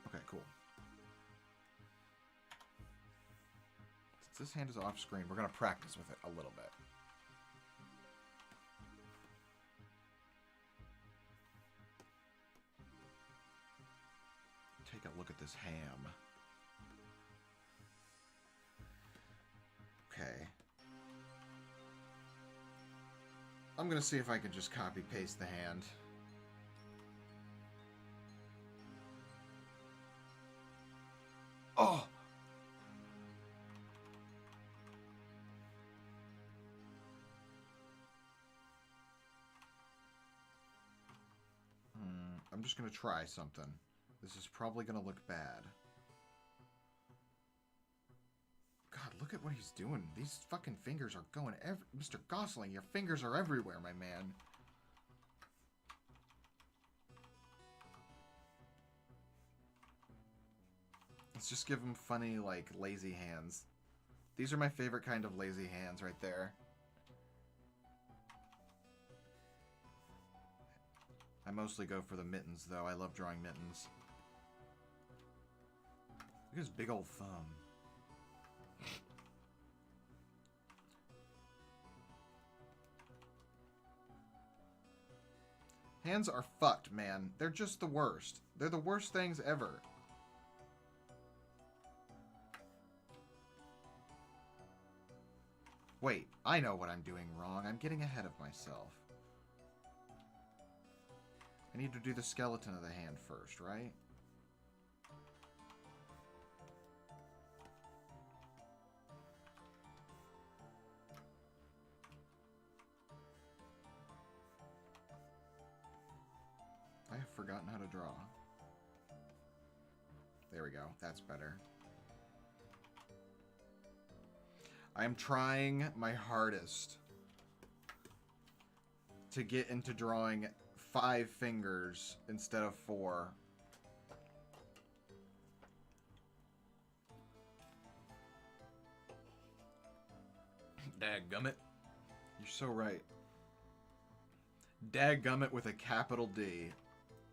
Okay, cool. Since this hand is off screen, we're going to practice with it a little bit. Take a look at this ham. Okay. I'm gonna see if I can just copy-paste the hand. Oh! I'm just gonna try something. This is probably gonna look bad. God, look at what he's doing. These fucking fingers are going Mr. Gosling, your fingers are everywhere, my man. Let's just give him funny, like, lazy hands. These are my favorite kind of lazy hands right there. I mostly go for the mittens, though. I love drawing mittens. Look at his big old thumb. Hands are fucked, man. They're just the worst. They're the worst things ever. Wait, I know what I'm doing wrong. I'm getting ahead of myself. I need to do the skeleton of the hand first, right? I have forgotten how to draw. There we go. That's better. I am trying my hardest to get into drawing 5 fingers instead of 4. Dadgummit. You're so right. Dadgummit with a capital D.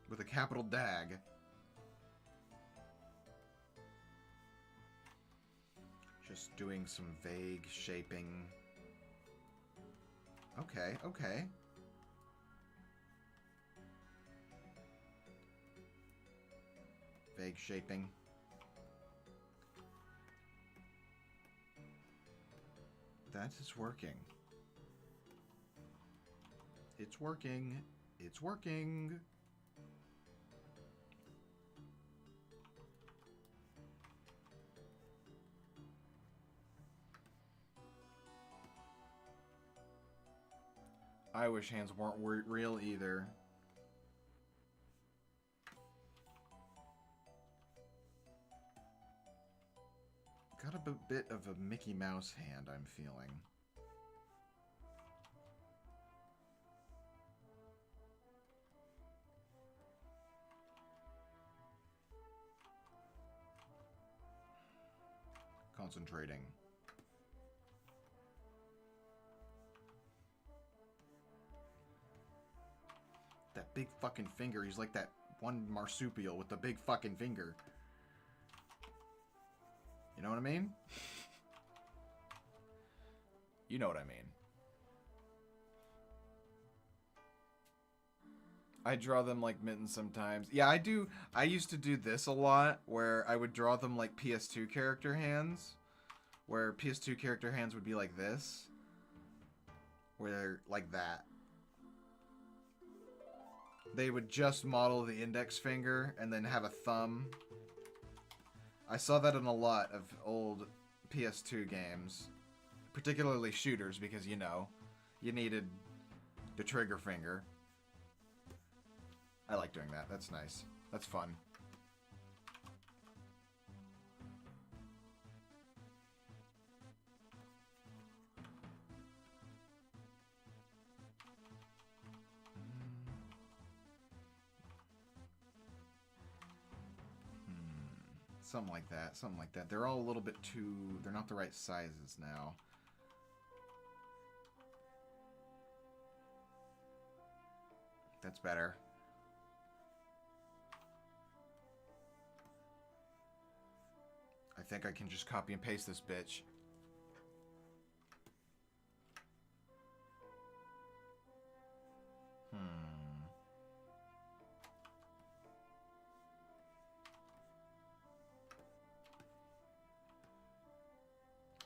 With a capital dag. Just doing some vague shaping. Okay, okay. Vague shaping. That is working. It's working. It's working. I wish hands weren't real either. Got a bit of a Mickey Mouse hand, I'm feeling. Concentrating. That big fucking finger. He's like that one marsupial with the big fucking finger. You know what I mean? You know what I mean. I draw them like mittens sometimes. Yeah, I do. I used to do this a lot, where I would draw them like PS2 character hands. Where PS2 character hands would be like this. Where they're like that. They would just model the index finger and then have a thumb. I saw that in a lot of old PS2 games. Particularly shooters, because, you know, you needed the trigger finger. I like doing that. That's nice. That's fun. Something like that. Something like that. They're all a little bit too... They're not the right sizes now. That's better. I think I can just copy and paste this bitch.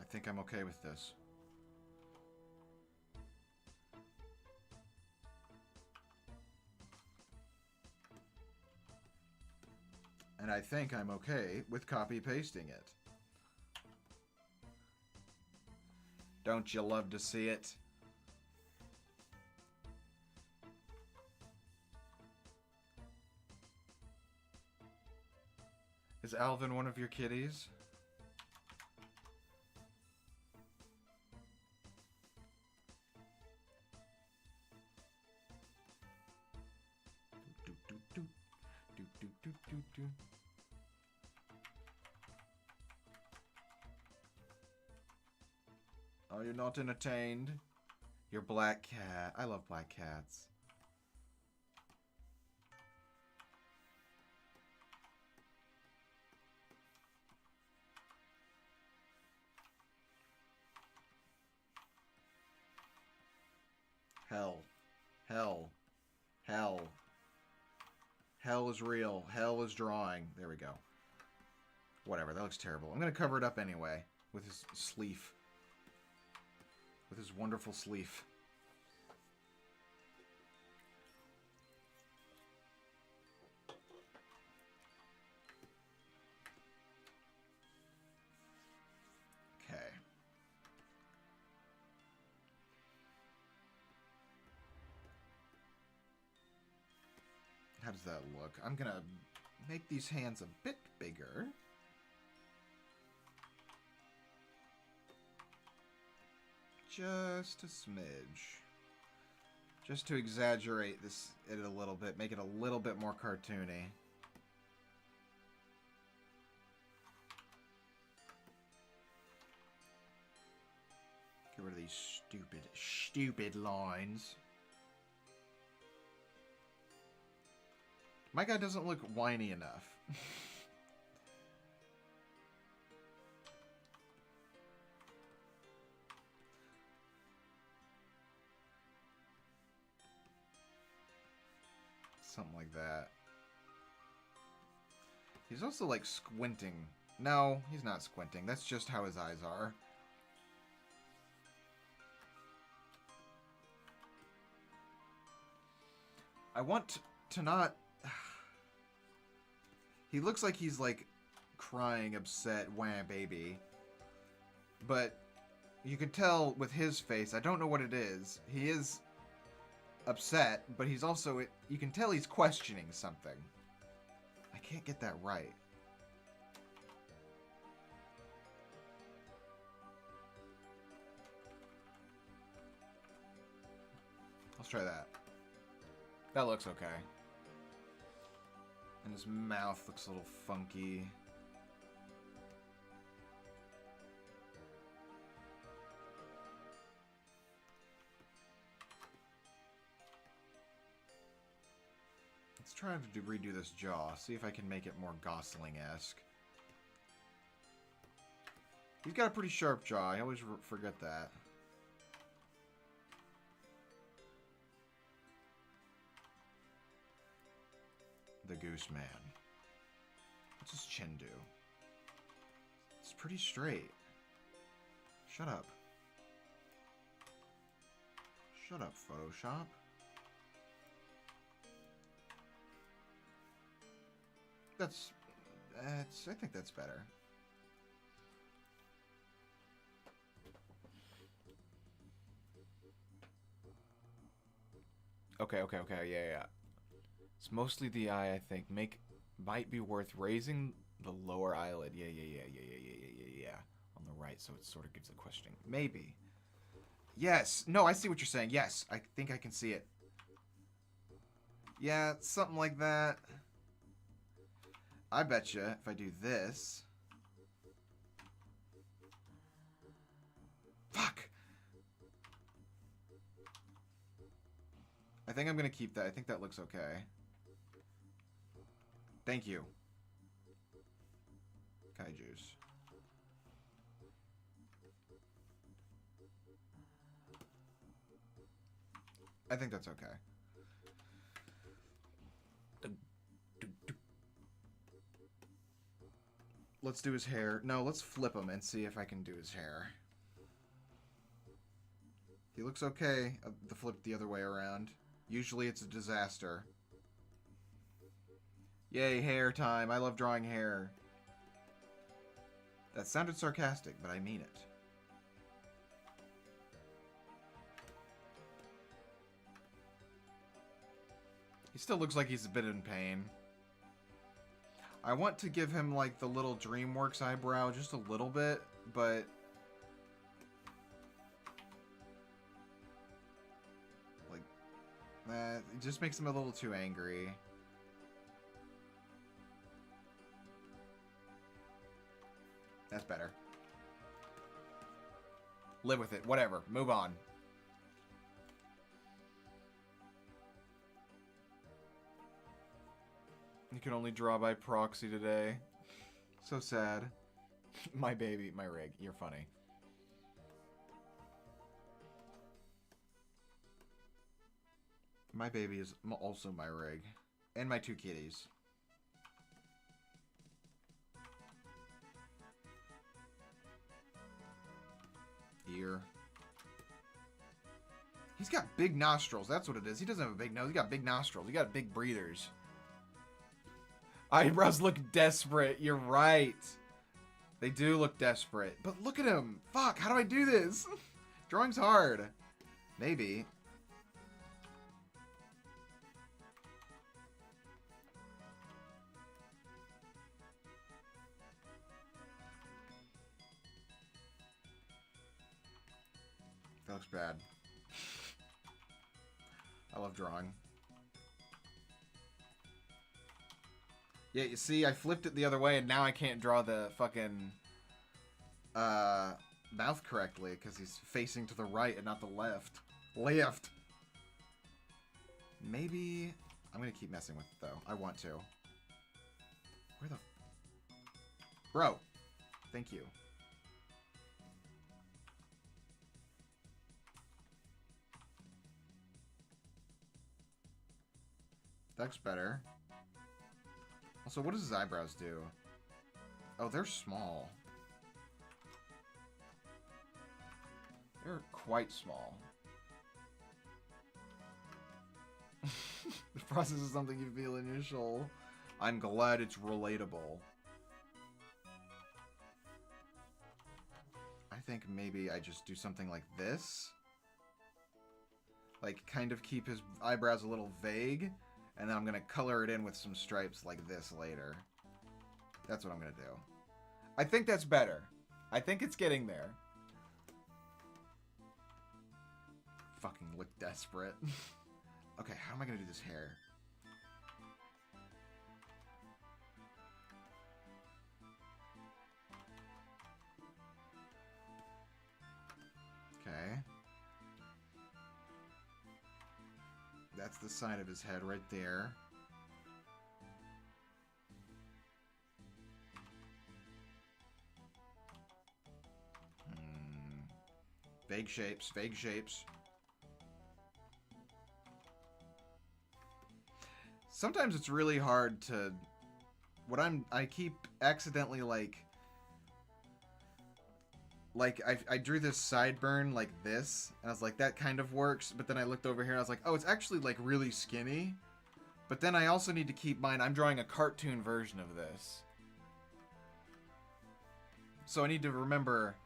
I think I'm okay with this. And I think I'm okay with copy-pasting it. Don't you love to see it? Is Alvin one of your kitties? Oh, you're not entertained? Your black cat. I love black cats. Hell. Hell. Hell. Hell is real. Hell is drawing. There we go. Whatever, that looks terrible. I'm going to cover it up anyway with his sleeve. with his wonderful sleeve. Okay. How does that look? I'm gonna make these hands a bit bigger. Just a smidge. Just to exaggerate it a little bit, make it a little bit more cartoony. Get rid of these stupid lines. My guy doesn't look whiny enough. Something like that. He's also like squinting. No, he's not squinting. That's just how his eyes are. I want to not... He looks like he's like crying, upset, wah, baby. But you can tell with his face, I don't know what it is. He is upset, but he's also, you can tell he's questioning something. I can't get that right. Let's try that. That looks okay. And his mouth looks a little funky. Let's try to redo this jaw. See if I can make it more Gosling-esque. He's got a pretty sharp jaw. I always forget that. The Goose Man. What's his chin do? It's pretty straight. Shut up. Shut up, Photoshop. I think that's better. Okay, yeah. It's mostly the eye, I think. Might be worth raising the lower eyelid. Yeah. On the right, so it sort of gives a questioning. Maybe. Yes. No, I see what you're saying. Yes, I think I can see it. Yeah, something like that. I betcha if I do this... Fuck! I think I'm gonna keep that. I think that looks okay. Thank you. Kaijus. I think that's okay. Let's do his hair. No, let's flip him and see if I can do his hair. He looks okay. The flip the other way around. Usually it's a disaster. Yay, hair time. I love drawing hair. That sounded sarcastic, but I mean it. He still looks like he's a bit in pain. I want to give him, like, the little DreamWorks eyebrow just a little bit, but... Like, it just makes him a little too angry. That's better. Live with it. Whatever. Move on. You can only draw by proxy today. So sad. My baby, my rig. You're funny. My baby is also my rig. And my two kitties. Ear. He's got big nostrils. That's what it is. He doesn't have a big nose. He got big nostrils. He got big breathers. Eyebrows look desperate. You're right. They do look desperate. But look at him. Fuck, how do I do this? Drawing's hard. Maybe. That looks bad. I love drawing. Yeah, you see, I flipped it the other way, and now I can't draw the fucking mouth correctly, because he's facing to the right and not the left. Left! Maybe... I'm going to keep messing with it, though. I want to. Where the... Bro! Thank you. That's better. Also, what does his eyebrows do? Oh, they're small. They're quite small. The process is something you feel in your soul. I'm glad it's relatable. I think maybe I just do something like this. Like, kind of keep his eyebrows a little vague. And then I'm going to color it in with some stripes like this later. That's what I'm going to do. I think that's better. I think it's getting there. Fucking look desperate. Okay, how am I going to do this hair? Okay. That's the side of his head right there. Vague shapes, vague shapes. Sometimes it's really hard to... I keep accidentally, like I drew this sideburn like this, and I was like, that kind of works, but then I looked over here and I was like, oh, it's actually like really skinny. But then I also need to keep in mind I'm drawing a cartoon version of this. So I need to remember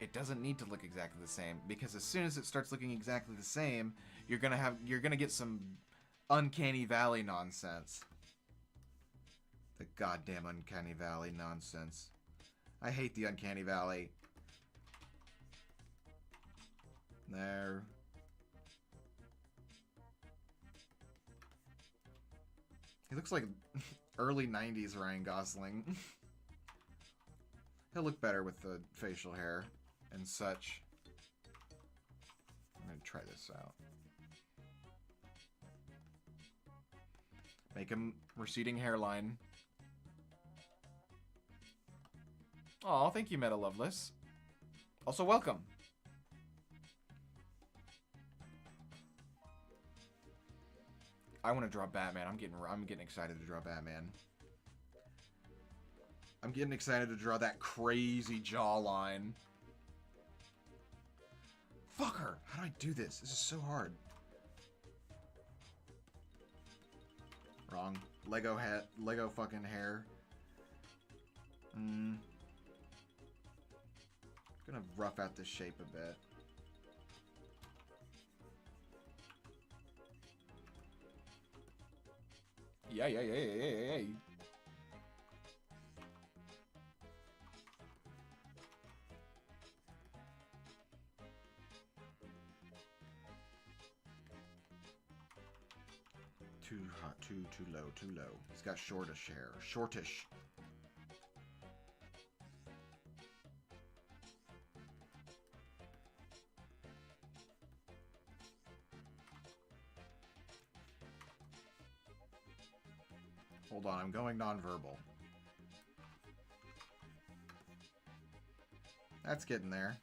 it doesn't need to look exactly the same, because as soon as it starts looking exactly the same, you're gonna get some uncanny valley nonsense. The goddamn uncanny valley nonsense. I hate the uncanny valley. There. He looks like early 90s Ryan Gosling. He'll look better with the facial hair and such. I'm gonna try this out. Make him receding hairline. Aw, thank you, Meta Loveless. Also, welcome. I want to draw Batman. I'm getting excited to draw Batman. I'm getting excited to draw that crazy jawline. Fucker! How do I do this? This is so hard. Wrong. Lego hat. Lego fucking hair. Gonna rough out this shape a bit. Yeah. Too hot, too low, too low. He's got shortish hair. Shortish. Hold on, I'm going nonverbal. That's getting there.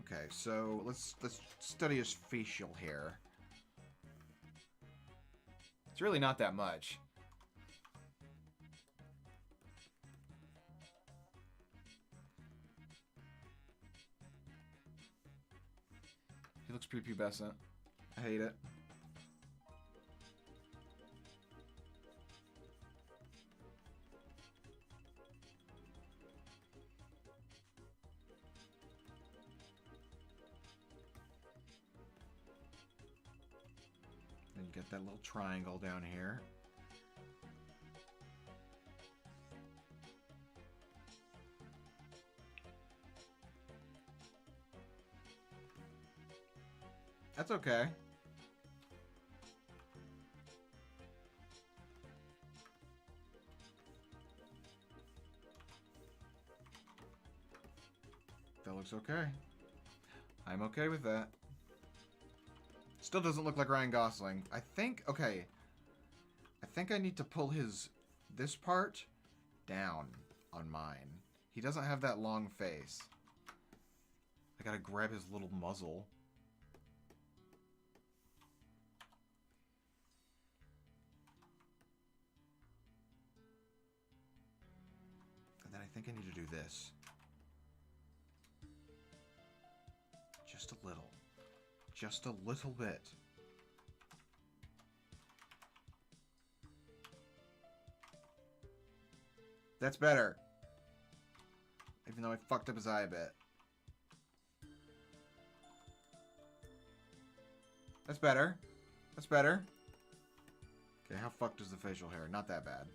Okay, so let's study his facial hair. It's really not that much. looks prepubescent. I hate it. Then get that little triangle down here. That's okay. That looks okay. I'm okay with that. Still doesn't look like Ryan Gosling. I think, okay. I think I need to pull this part down on mine. He doesn't have that long face. I gotta grab his little muzzle. And then I think I need to do this. Just a little. Just a little bit. That's better. Even though I fucked up his eye a bit. That's better. That's better. Okay, how fucked is the facial hair? Not that bad.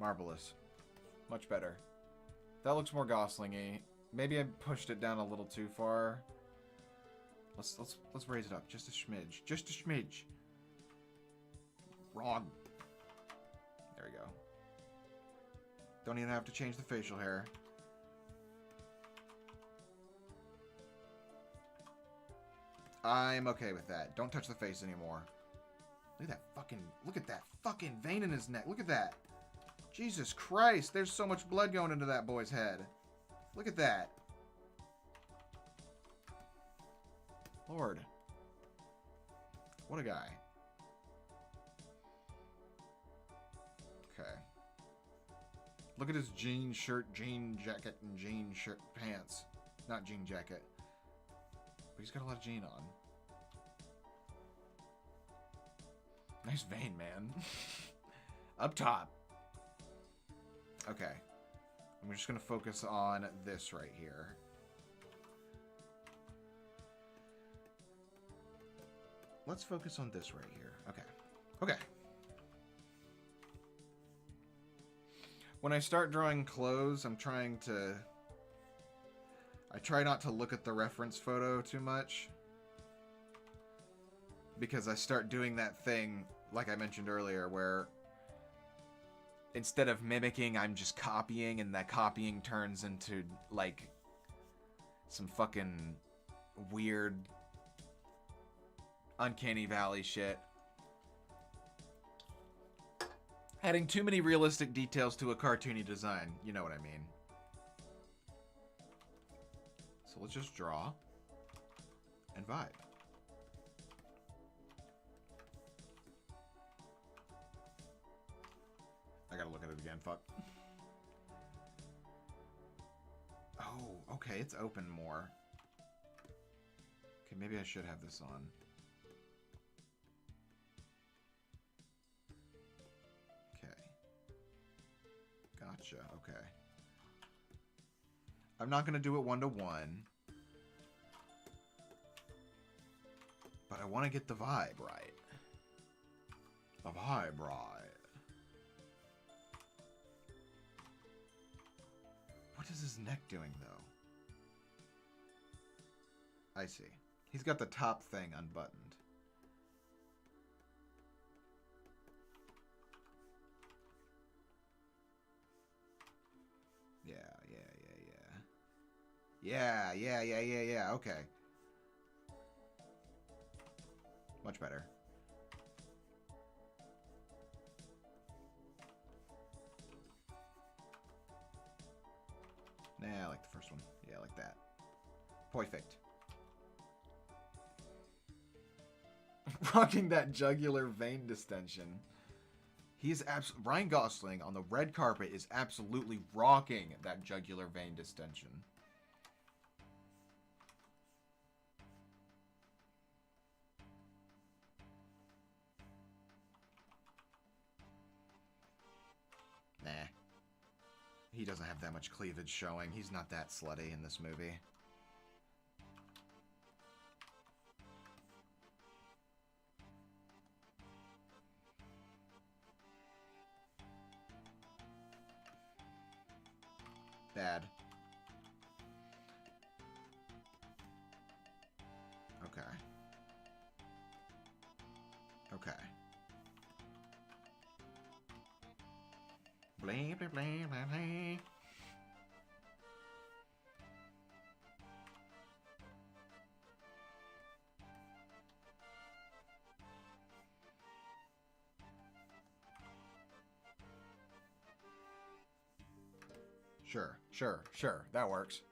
Marvelous. Much better. That looks more Gosling-y. Maybe I pushed it down a little too far. Let's raise it up just a smidge. Just a smidge. Wrong. There we go. Don't even have to change the facial hair. I'm okay with that. Don't touch the face anymore. Look at that fucking vein in his neck. Look at that. Jesus Christ, there's so much blood going into that boy's head. Look at that. Lord. What a guy. Okay. Look at his jean shirt, jean jacket, and jean shirt pants. Not jean jacket. But he's got a lot of jean on. Nice vein, man. Up top. Okay. I'm just going to focus on this right here. Let's focus on this right here. Okay. Okay. When I start drawing clothes, I try not to look at the reference photo too much. Because I start doing that thing, like I mentioned earlier, where instead of mimicking, I'm just copying, and that copying turns into, like, some fucking weird, uncanny valley shit. Adding too many realistic details to a cartoony design, you know what I mean. So let's just draw and vibe. I gotta look at it again, fuck. Oh, okay, it's open more. Okay, maybe I should have this on. Okay. Gotcha, okay. I'm not gonna do it one-to-one. But I want to get the vibe right. The vibe right. What is his neck doing, though? I see. He's got the top thing unbuttoned. Yeah. Yeah, okay. Much better. Nah, I like the first one. Yeah, I like that. Perfect. Rocking that jugular vein distension. Ryan Gosling on the red carpet is absolutely rocking that jugular vein distension. Nah. He doesn't have that much cleavage showing. He's not that slutty in this movie. Bad. Okay. Okay. Blah, blah, blah, blah, blah. Sure. That works.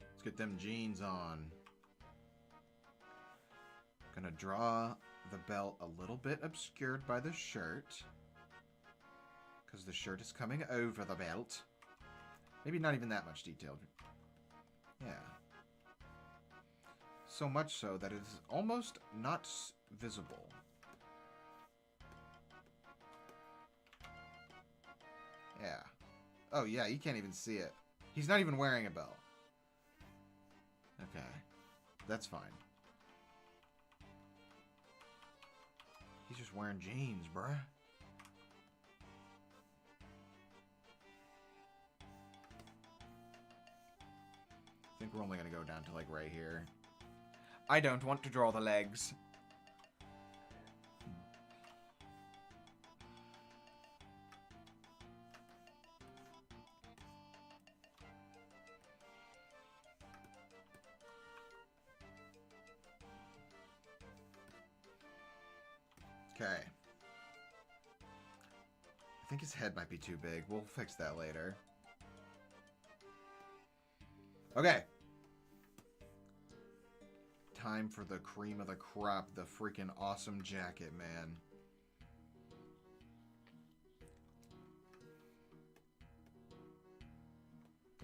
Let's get them jeans on. Gonna draw the belt a little bit obscured by the shirt, because the shirt is coming over the belt. Maybe not even that much detailed. Yeah. So much so that it is almost not visible. Yeah. Oh, yeah, you can't even see it. He's not even wearing a belt. Okay. That's fine. He's just wearing jeans, bruh. I think we're only going to go down to, like, right here. I don't want to draw the legs. Okay. I think his head might be too big. We'll fix that later. Okay. Time for the cream of the crop, the freaking awesome jacket, man.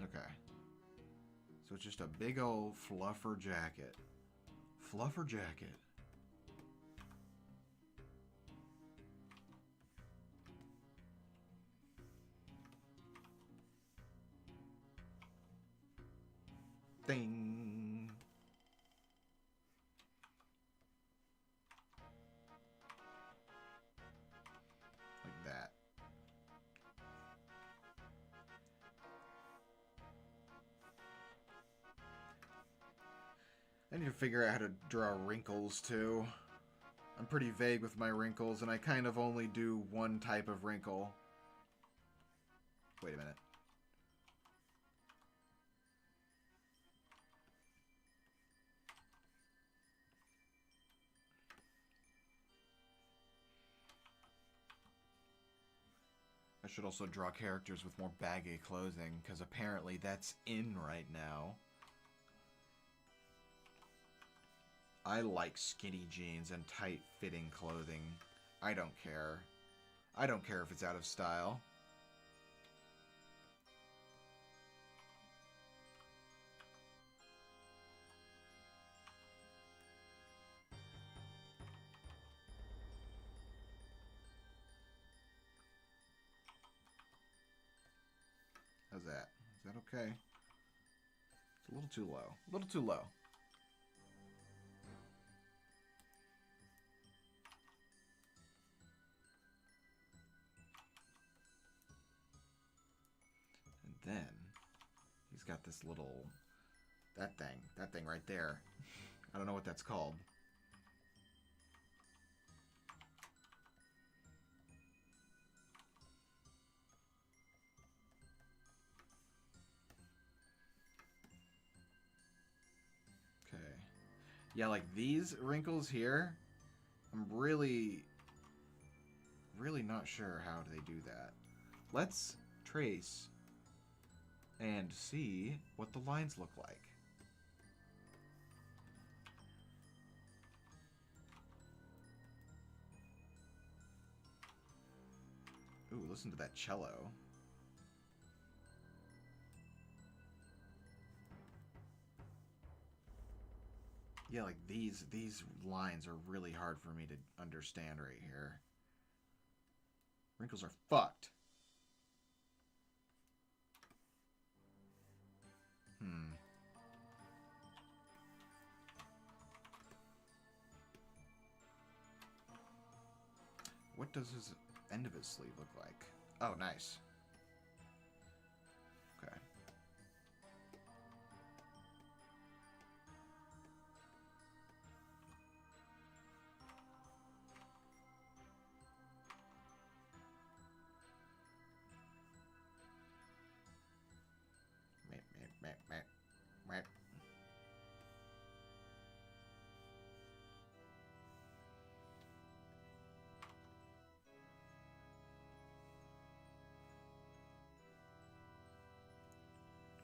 Okay. So it's just a big old fluffer jacket. Fluffer jacket. Ding. Like that. I need to figure out how to draw wrinkles too. I'm pretty vague with my wrinkles, and I kind of only do one type of wrinkle. Wait a minute. I should also draw characters with more baggy clothing, because apparently that's in right now. I like skinny jeans and tight-fitting clothing. I don't care. I don't care if it's out of style. How's that? Is that okay? It's a little too low. A little too low. And then he's got this little... That thing right there. I don't know what that's called. Okay. Yeah, like these wrinkles here, I'm really not sure how they do that. Let's trace and see what the lines look like. Ooh, listen to that cello. Yeah, like these lines are really hard for me to understand right here. Wrinkles are fucked. What does his end of his sleeve look like? Oh, nice. Okay.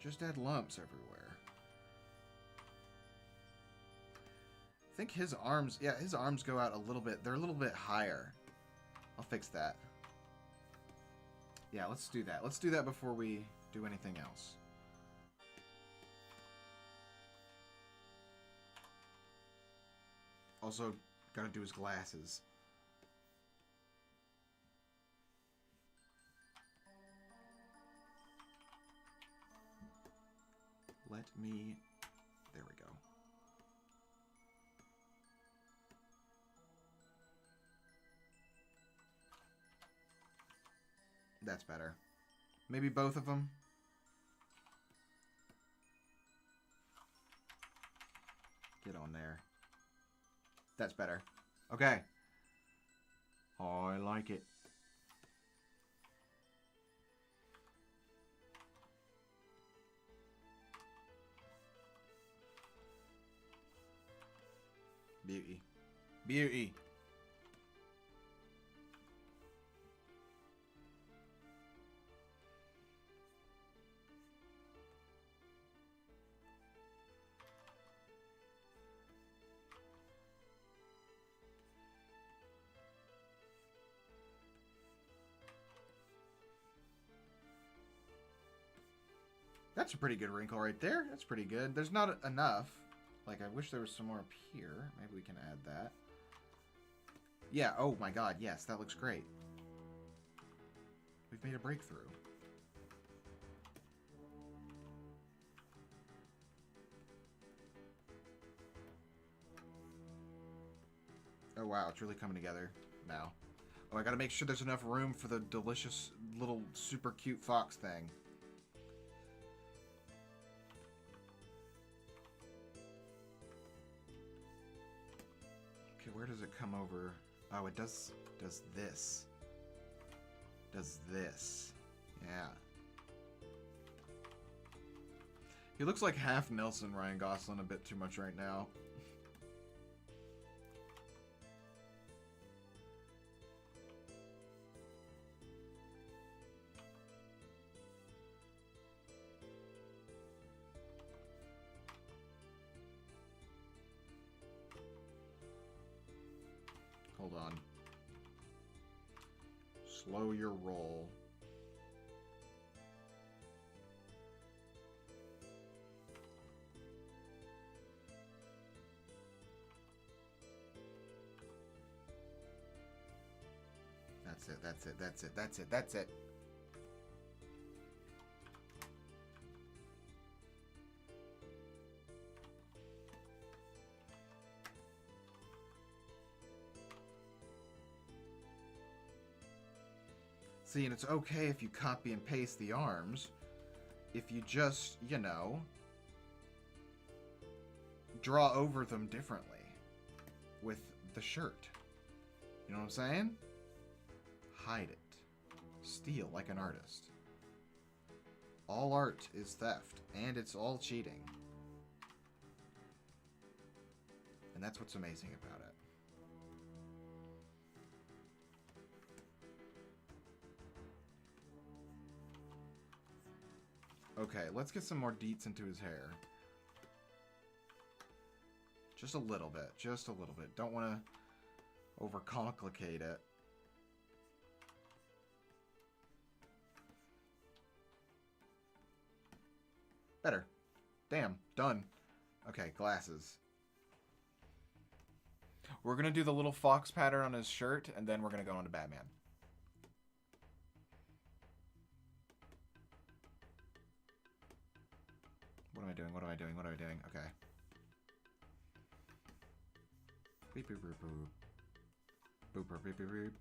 Just add lumps everywhere. I think his arms, yeah, his arms go out a little bit. They're a little bit higher. I'll fix that. Yeah, let's do that. Let's do that before we do anything else. Also, gotta do his glasses. Let me... There we go. That's better. Maybe both of them? Get on there. That's better. Okay. I like it. Beauty. Beauty. That's a pretty good wrinkle right there. That's pretty good. There's not enough. Like, I wish there was some more up here. Maybe we can add that. Yeah, oh my god, yes, that looks great. We've made a breakthrough. Oh wow, it's really coming together now. Oh, I gotta make sure there's enough room for the delicious little super cute fox thing. Okay, where does it come over? Oh, it does this. Does this. Yeah. He looks like half Nelson Ryan Gosling a bit too much right now. Hold on. Slow your roll. That's it, that's it, that's it, that's it, that's it. See, and it's okay if you copy and paste the arms, if you just, you know, draw over them differently with the shirt. You know what I'm saying? Hide it. Steal like an artist. All art is theft, and it's all cheating. And that's what's amazing about it. Okay, let's get some more deets into his hair. Just a little bit. Just a little bit. Don't want to overcomplicate it. Better. Damn. Done. Okay, glasses. We're going to do the little fox pattern on his shirt, and then we're going to go on to Batman. What am I doing? What am I doing? What am I doing? Okay. Beep, boop, boop, boop. Boop, boop, beep, beep, beep.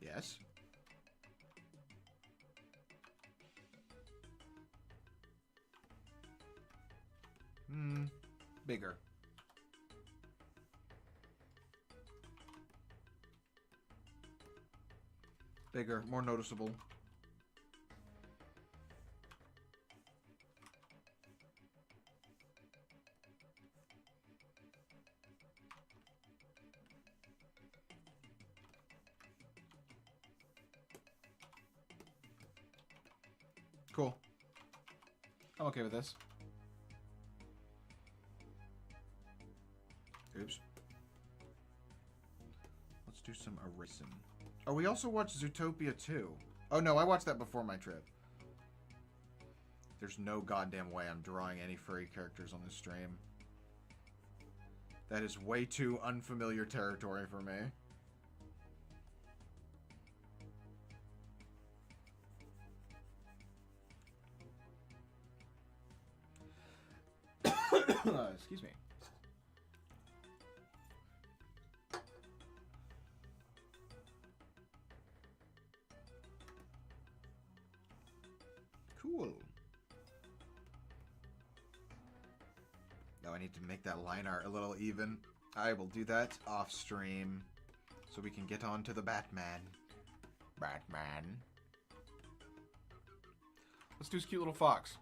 Yes. Bigger. Bigger, more noticeable. Cool. I'm okay with this. Oops. Let's do some erasing. Oh, we also watched Zootopia 2. Oh no, I watched that before my trip. There's no goddamn way I'm drawing any furry characters on this stream. That is way too unfamiliar territory for me. Excuse me. Cool. Now I need to make that line art a little even. I will do that off stream so we can get on to the Batman. Batman. Let's do this cute little fox.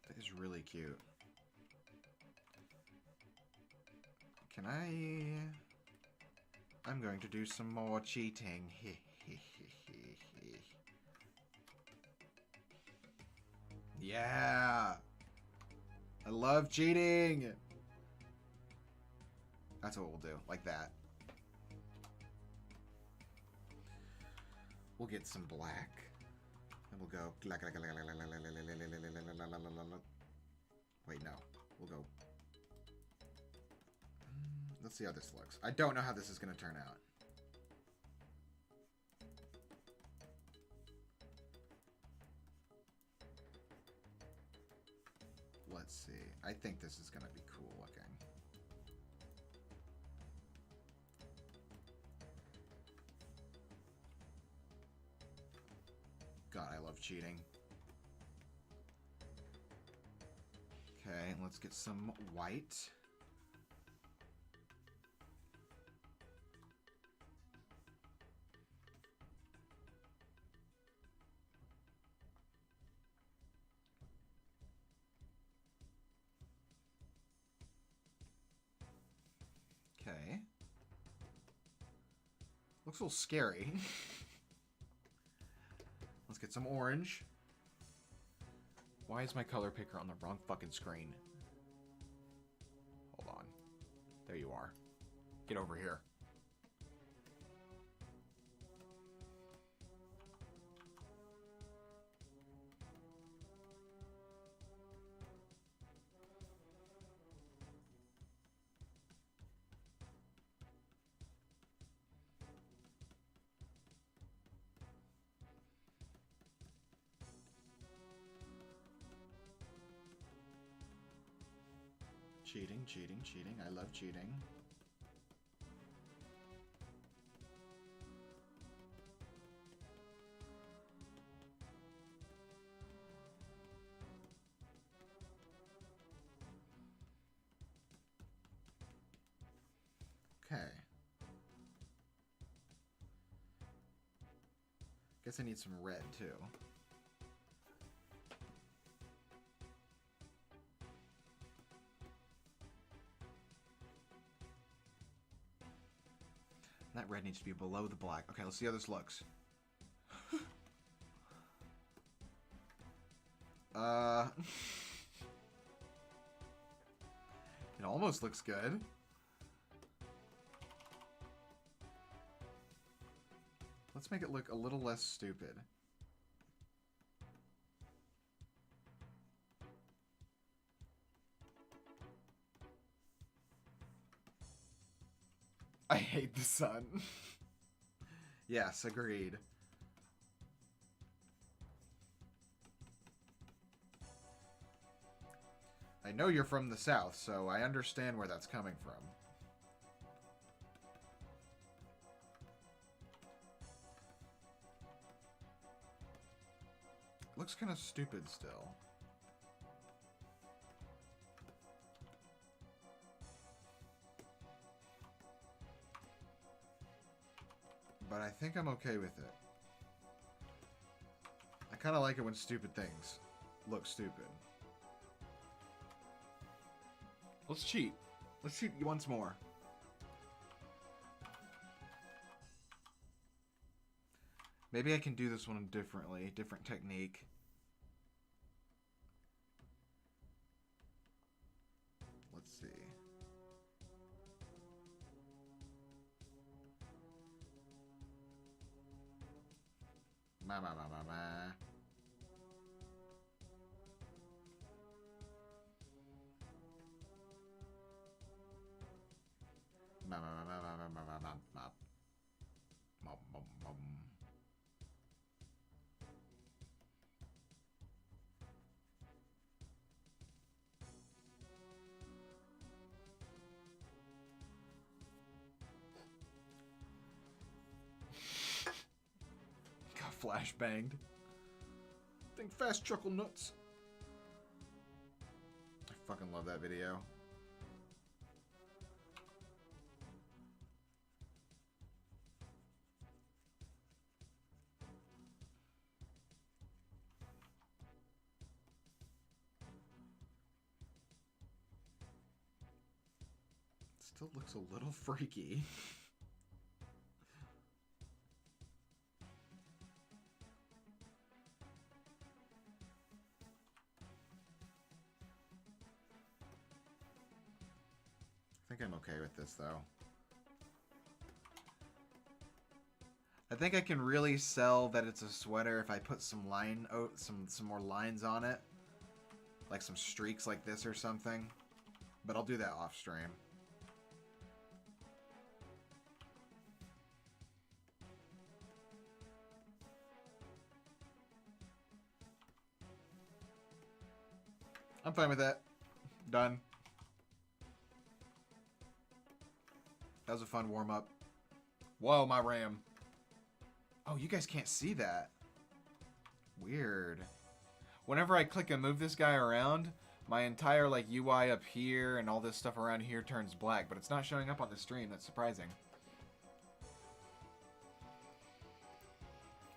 That is really cute. Can I'm going to do some more cheating. Yeah! I love cheating! That's what we'll do. Like that. We'll get some black. And we'll go... Wait, no. We'll go... Let's see how this looks. I don't know how this is going to turn out. Let's see. I think this is going to be cool looking. God, I love cheating. Okay, let's get some white. Okay. Looks a little scary. Let's get some orange. Why is my color picker on the wrong fucking screen? Hold on. There you are. Get over here. Cheating, cheating, cheating. I love cheating. Okay. Guess I need some red, too. That red needs to be below the black. Okay, let's see how this looks. It almost looks good. Let's make it look a little less stupid. I hate the sun. Yes, agreed. I know you're from the South, so I understand where that's coming from. Looks kind of stupid still. But I think I'm okay with it. I kind of like it when stupid things look stupid. Let's cheat. Let's cheat once more. Maybe I can do this one differently. Different technique. Let's see. Ma ma ma ma ma. Ma ma ma ma ma ma ma ma ma. Mom mom mom. Got flashbanged. Think fast, chuckle nuts. I fucking love that video. Still looks a little freaky. I think I'm okay with this, though. I think I can really sell that it's a sweater if I put some some more lines on it. Like some streaks like this or something. But I'll do that off stream. I'm fine with that. Done. That was a fun warm-up. Whoa, my RAM. Oh, you guys can't see that. Weird. Whenever I click and move this guy around, my entire like UI up here and all this stuff around here turns black, but it's not showing up on the stream. That's surprising.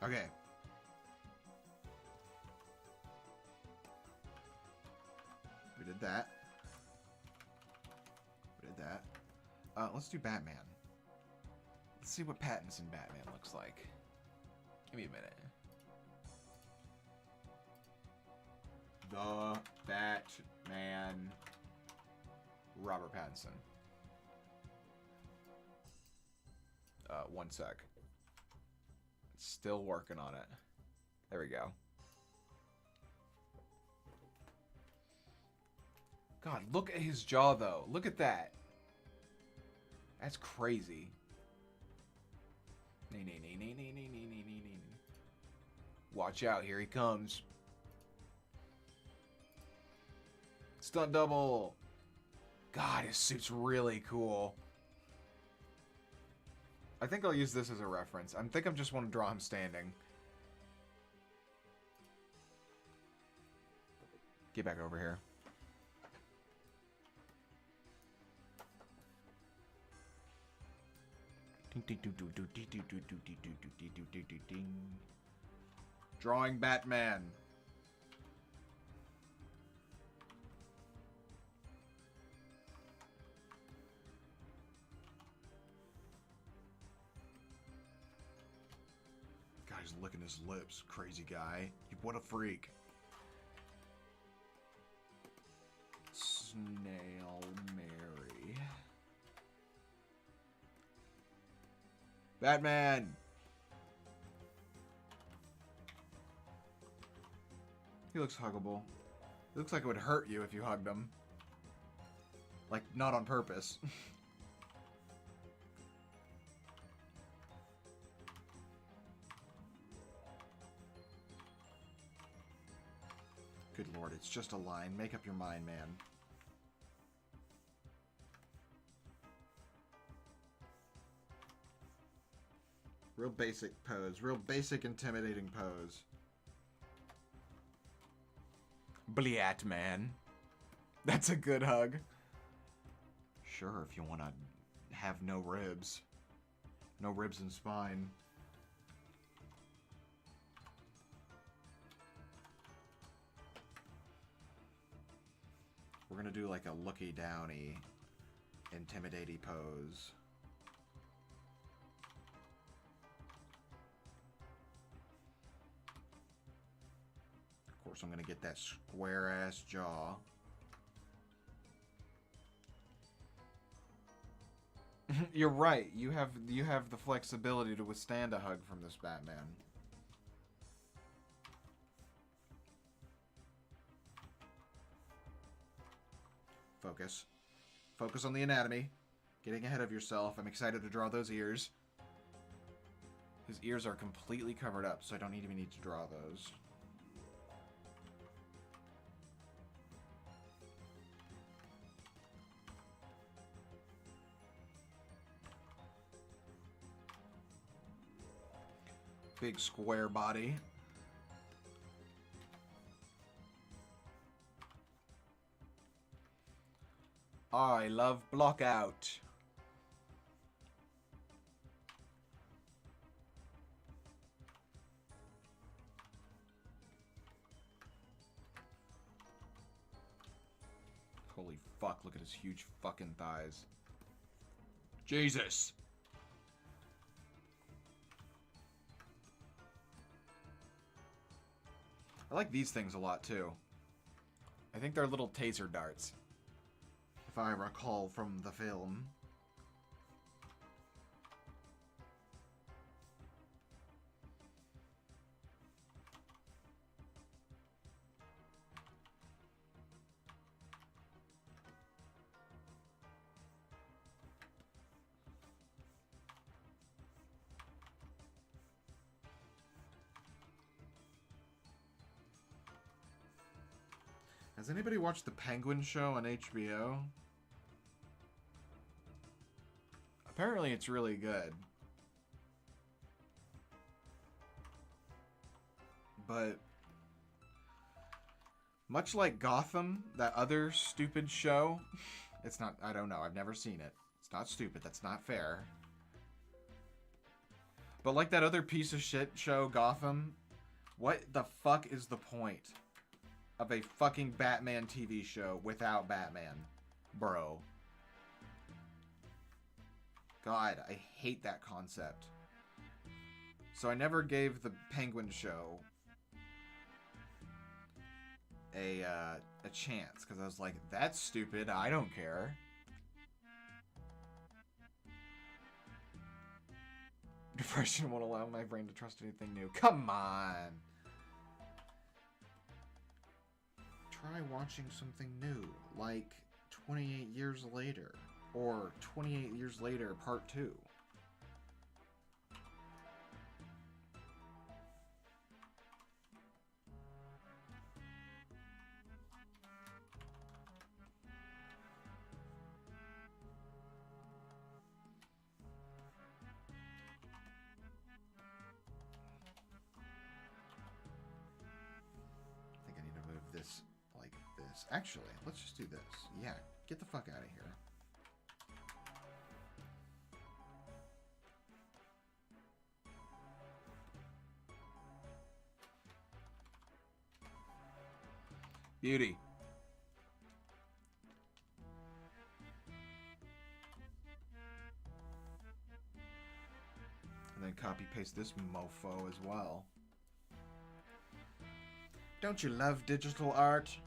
Okay. We did that. We did that. Let's do Batman. Let's see what Pattinson Batman looks like. Give me a minute. The Batman. Robert Pattinson. One sec. Still working on it. There we go. God, look at his jaw, though. Look at that. That's crazy. Watch out, here he comes. Stunt double. God, his suit's really cool. I think I'll use this as a reference. I think I just want to draw him standing. Get back over here. Drawing Batman. Guy's licking his lips. Crazy guy. What a freak. Snail Mary. Batman! He looks huggable. He looks like it would hurt you if you hugged him. Like, not on purpose. Good lord, it's just a line. Make up your mind, man. Real basic pose. Real basic, intimidating pose. Bliat, man. That's a good hug. Sure, if you want to have no ribs. No ribs and spine. We're gonna do like a looky downy, intimidating pose. Of course, I'm gonna get that square ass jaw. You're right. You have the flexibility to withstand a hug from this Batman. Focus. Focus on the anatomy. Getting ahead of yourself. I'm excited to draw those ears. His ears are completely covered up, so I don't even need to draw those. Big square body. I love block out. Holy fuck, look at his huge fucking thighs. Jesus. I like these things a lot too. I think they're little taser darts. If I recall from the film. Has anybody watched the Penguin Show on HBO? Apparently it's really good. But much like Gotham, that other stupid show, it's not, I don't know, I've never seen it. It's not stupid, that's not fair. But like that other piece of shit show, Gotham, what the fuck is the point of a fucking Batman TV show without Batman? Bro. God, I hate that concept. So I never gave the Penguin Show a chance, because I was like, that's stupid, I don't care. Depression won't allow my brain to trust anything new. Come on! Try watching something new, like 28 Years Later, or 28 Years Later Part 2. I think I need to move this like this. Actually, let's just do this. Yeah, get the fuck out of here. Beauty. And then copy paste this mofo as well. Don't you love digital art?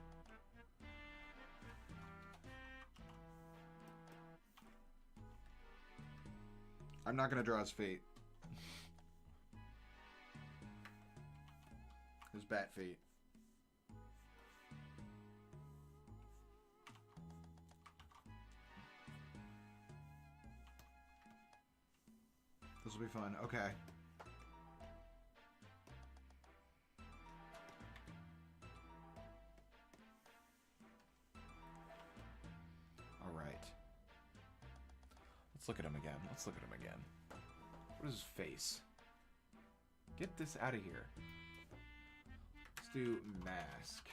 I'm not gonna draw his feet. His bat feet. This will be fun. Okay. All right. Let's look at him again. Let's look at him again. What is his face? Get this out of here. Let's do mask.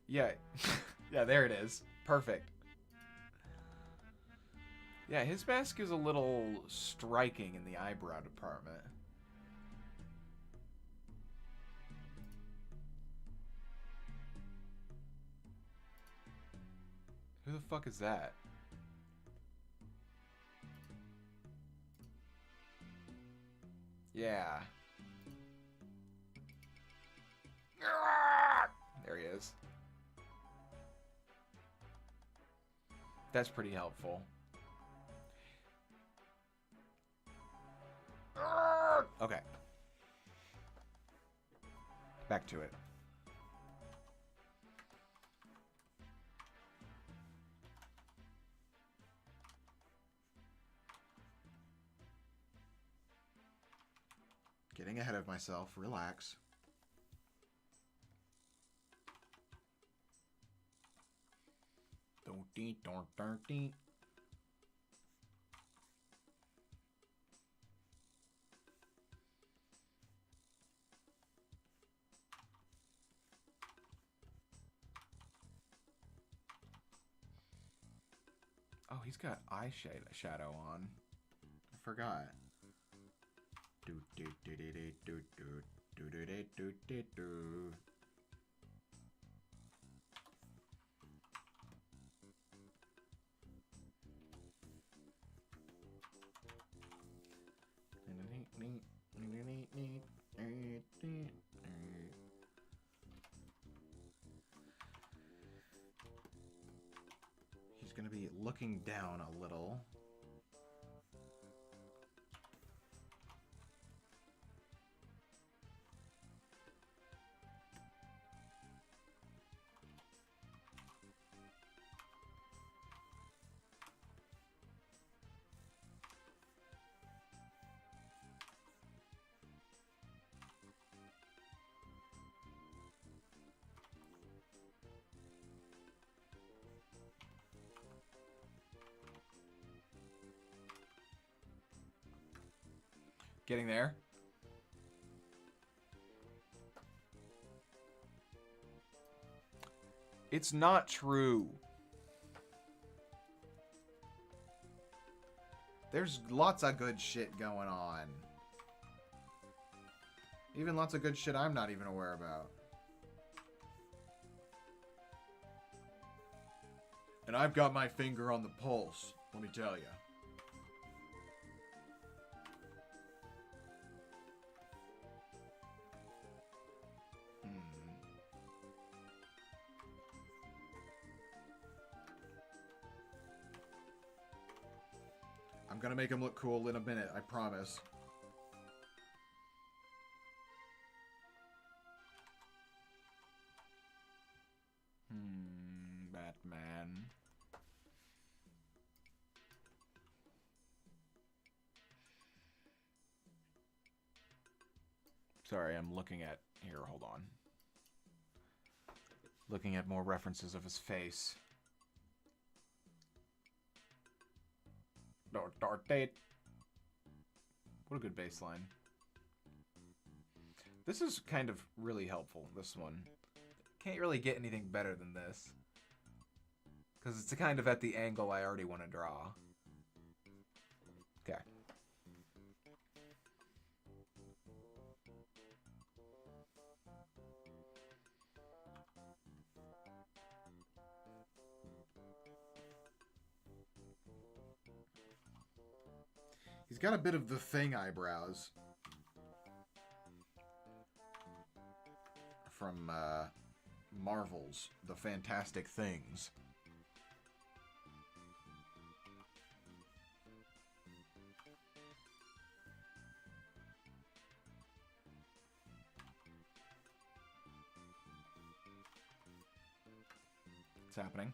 Yeah. Yeah, there it is. Perfect. Yeah, his mask is a little striking in the eyebrow department. Who the fuck is that? Yeah. There he is. That's pretty helpful. Okay. Back to it. Getting ahead of myself. Relax. Don't eat, don't eat. Oh, he's got eyeshadow on. I forgot. Do do do do do do do do do do do do. He's gonna be looking down a little. Getting there. It's not true. There's lots of good shit going on. Even lots of good shit I'm not even aware about. And I've got my finger on the pulse, let me tell you. I'm gonna make him look cool in a minute, I promise. Batman. Sorry, I'm looking at... Here, hold on. Looking at more references of his face. What a good baseline. This is kind of really helpful, this one. Can't really get anything better than this. Because it's kind of at the angle I already want to draw. Okay. He's got a bit of the Thing eyebrows. From, Marvel's The Fantastic Things. What's happening?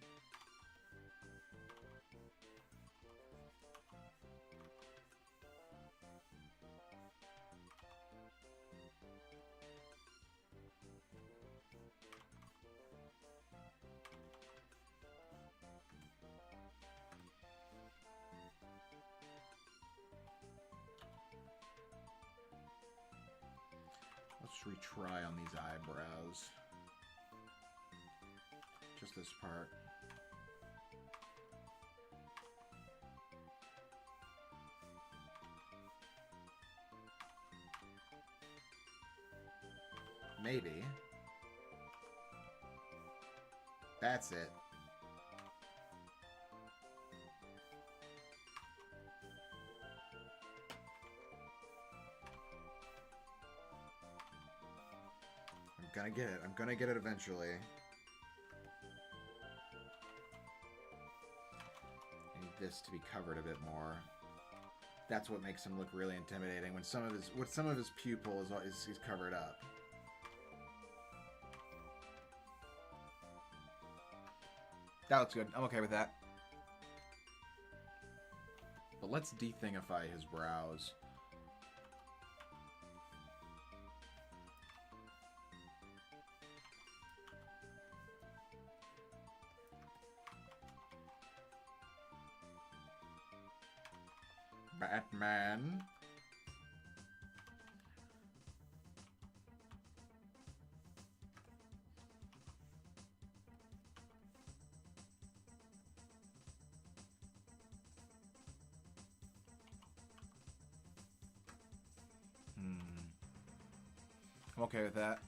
Let's retry on these eyebrows. Just this part. Maybe. That's it. I'm gonna get it. I'm gonna get it eventually. I need this to be covered a bit more. That's what makes him look really intimidating when some of his pupil is covered up. That looks good. I'm okay with that. But let's de-thingify his brows. Batman. I'm okay with that.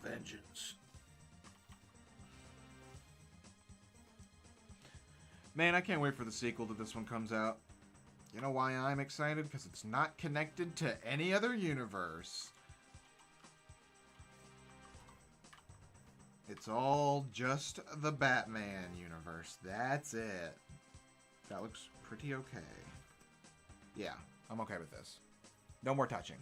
Vengeance. Man, I can't wait for the sequel to this one comes out. You know why I'm excited? Because it's not connected to any other universe. It's all just the Batman universe. That's it. That looks pretty okay. Yeah, I'm okay with this. No more touching.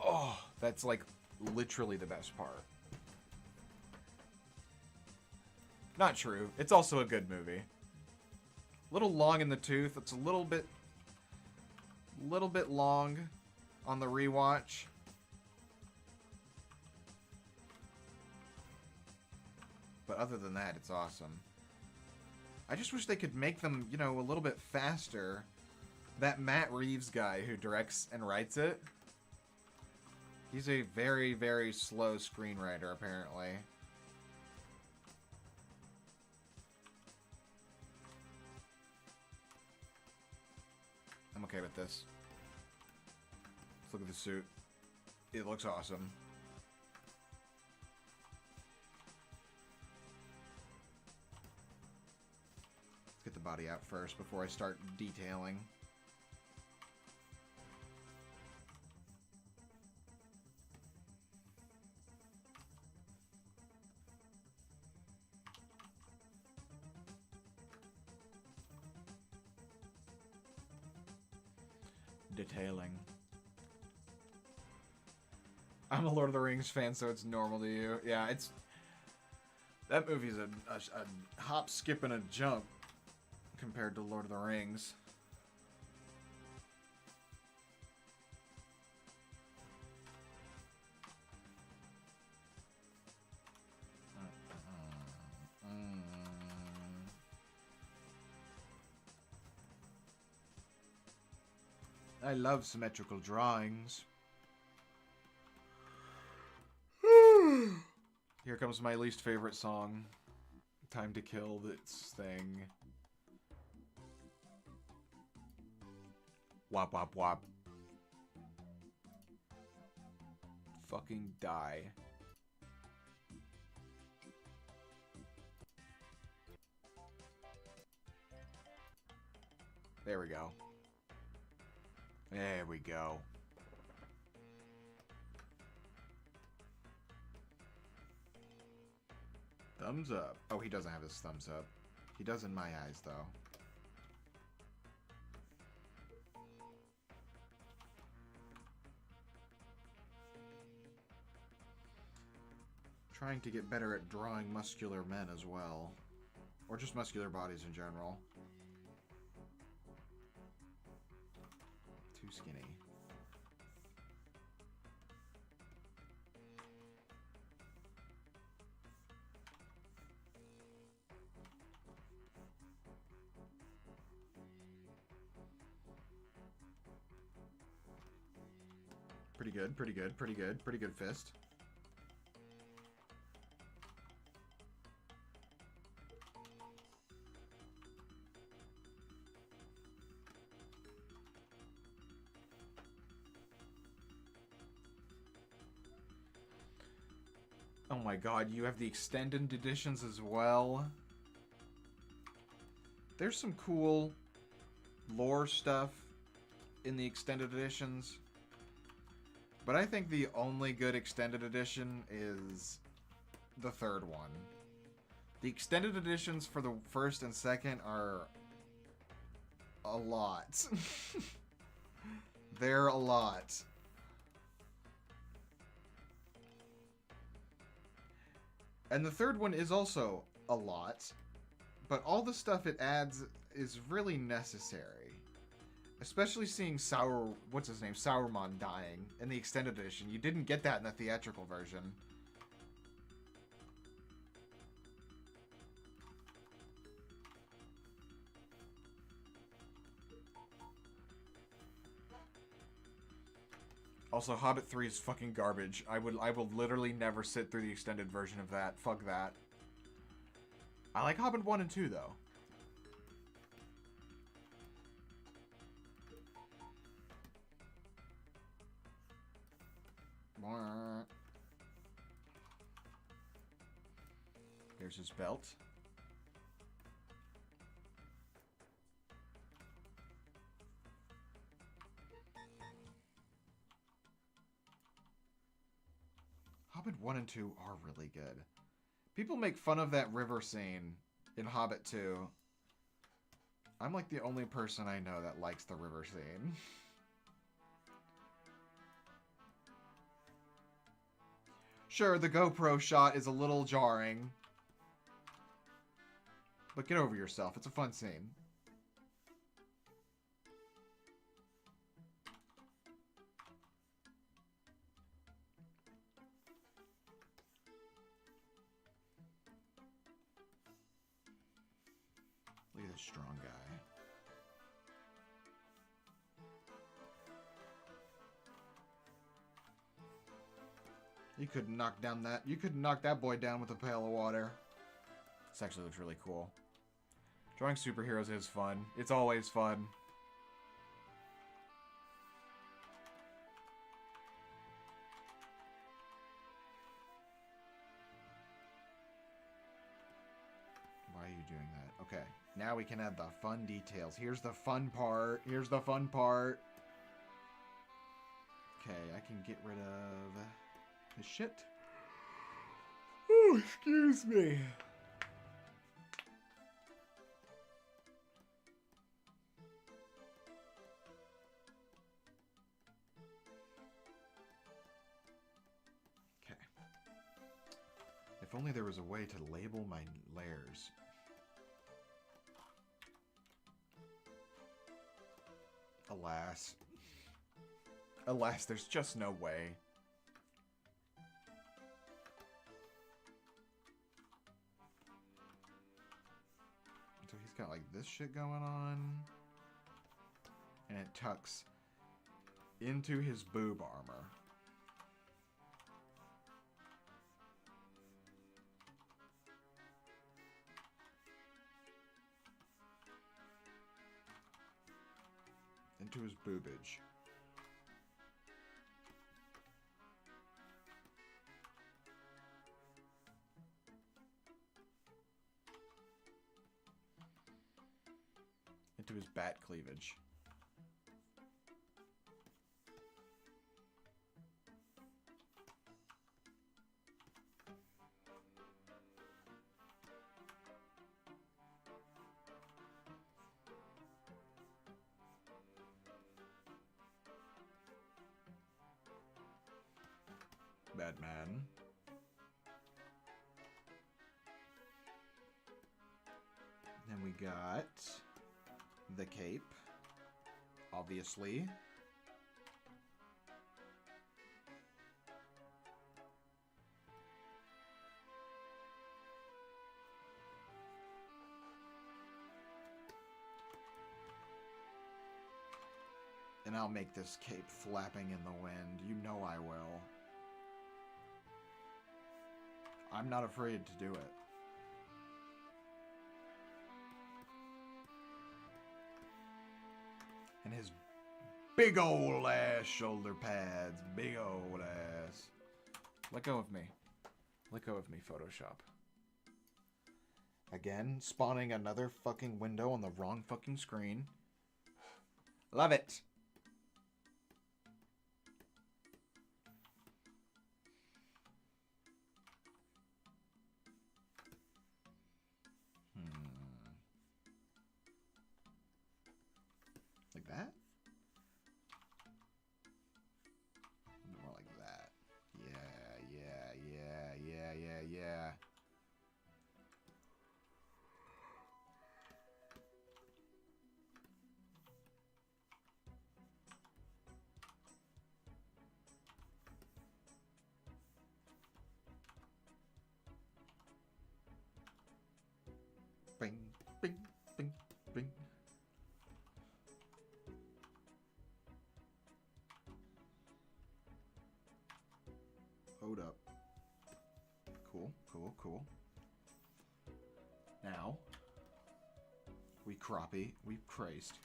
Oh, that's like literally the best part. Not true. It's also a good movie. A little long in the tooth. It's a little bit long on the rewatch. But other than that, it's awesome. I just wish they could make them, you know, a little bit faster. That Matt Reeves guy who directs and writes it, he's a very, very slow screenwriter, apparently. I'm okay with this. Let's look at the suit. It looks awesome. Let's get the body out first before I start detailing. Detailing. I'm a Lord of the Rings fan, so it's normal to you. Yeah, it's... That movie's a hop, skip, and a jump compared to Lord of the Rings. I love symmetrical drawings. Here comes my least favorite song. Time to kill this thing. Wop wop wop. Fucking die. There we go. There we go. Thumbs up. Oh, he doesn't have his thumbs up. He does in my eyes, though. Trying to get better at drawing muscular men as well. Or just muscular bodies in general. Too skinny. Pretty good, pretty good, pretty good, pretty good fist. Oh my god, you have the extended editions as well. There's some cool lore stuff in the extended editions. But I think the only good extended edition is the third one. The extended editions for the first and second are a lot. They're a lot. And the third one is also a lot, but all the stuff it adds is really necessary. Especially seeing Sauron dying in the extended edition. You didn't get that in the theatrical version. Also, Hobbit 3 is fucking garbage. I will literally never sit through the extended version of that. Fuck that. I like Hobbit 1 and 2, though. Here's his belt. Hobbit 1 and 2 are really good. People make fun of that river scene in Hobbit 2. I'm like the only person I know that likes the river scene. Sure, the GoPro shot is a little jarring. But get over yourself. It's a fun scene. Look at this strong guy. You couldn't knock down that. You couldn't knock that boy down with a pail of water. This actually looks really cool. Drawing superheroes is fun. It's always fun. Why are you doing that? Okay, now we can add the fun details. Here's the fun part. Here's the fun part. Okay, I can get rid of this shit. Oh, excuse me. If only there was a way to label my layers. Alas. Alas, there's just no way. So he's got like this shit going on. And it tucks Into his boob armor. Into his boobage. Into his bat cleavage. Batman. Then we got the cape, obviously. And I'll make this cape flapping in the wind. You know I will. I'm not afraid to do it. And his big old ass shoulder pads. Big old ass. Let go of me. Let go of me, Photoshop. Again, spawning another fucking window on the wrong fucking screen. Love it. Like that? More like that. Yeah. Bing, bing, bing, bing. Hold up. Cool. Now, we Christ.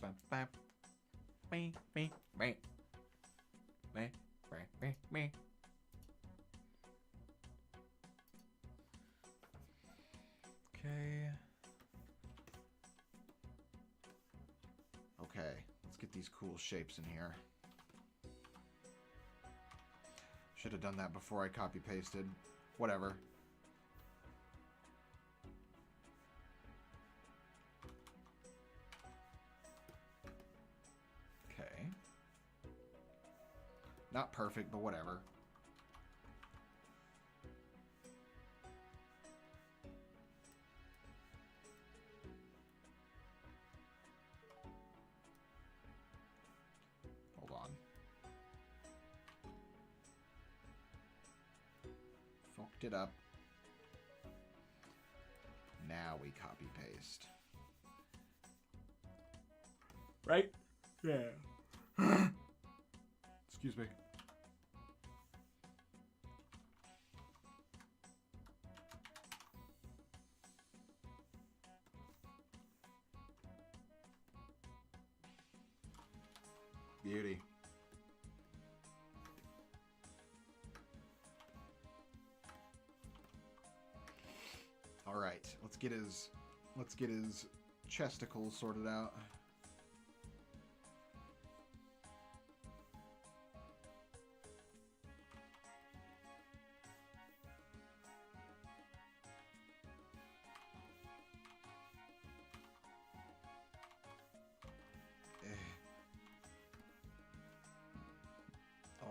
Bam, bam. Me. Okay, let's get these cool shapes in here. Should have done that before I copy pasted. Whatever. Okay. Not perfect, but whatever. Hold on. Fucked it up. Now we copy paste. Right? Yeah. Excuse me. Beauty. All right, let's get his chesticles sorted out.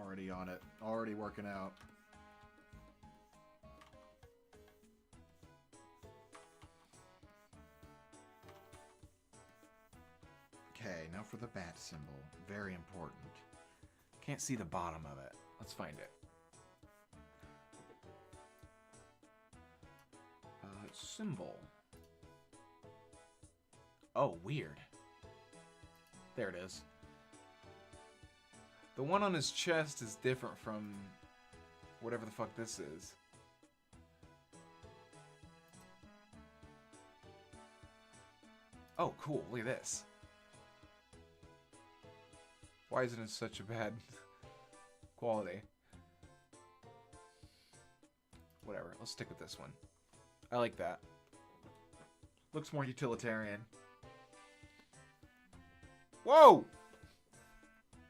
Already on it. Already working out. for the bat symbol. Very important. Can't see the bottom of it. Let's find it. Symbol. Oh, weird. There it is. The one on his chest is different from whatever the fuck this is. Oh, cool. Look at this. Why isn't it such a bad quality? Whatever. Let's stick with this one. I like that. Looks more utilitarian. Whoa!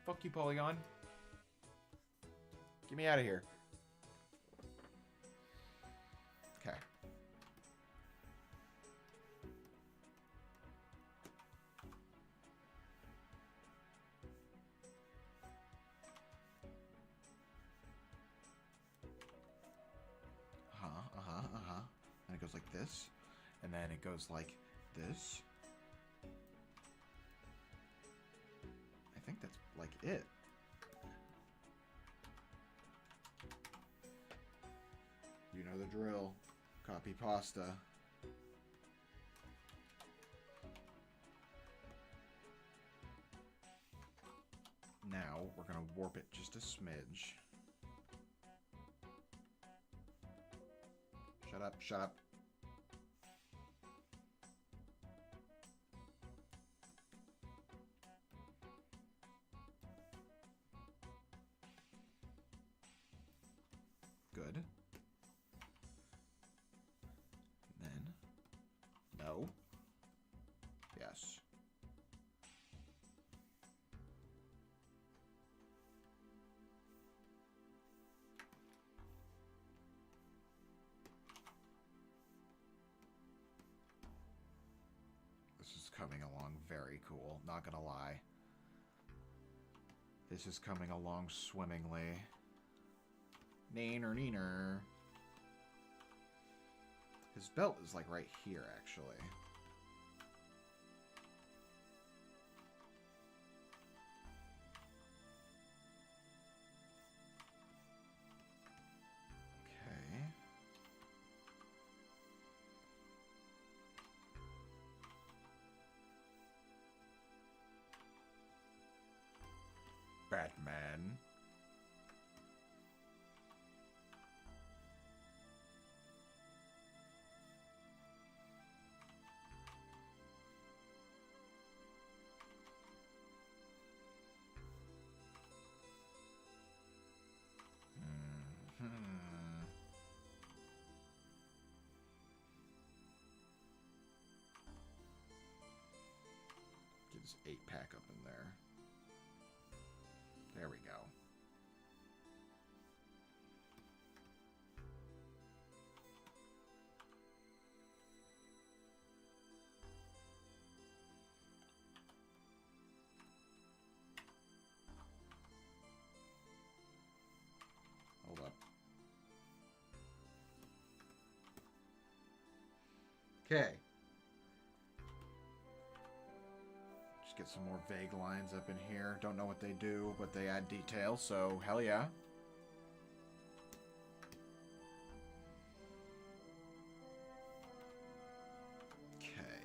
Fuck you, Polygon. Get me out of here. Okay. And it goes like this. And then it goes like this. I think that's like it. You know the drill. Copy pasta. Now we're gonna warp it just a smidge. Shut up, shut up. Good. Then, no. Yes. This is coming along very cool, not gonna lie. This is coming along swimmingly. Neener. His belt is like right here, actually. Okay. Batman. Get his 8-pack up in there. There we go. Hold up. Okay. Just get some more vague lines up in here. Don't know what they do, but they add detail, so hell yeah. Okay.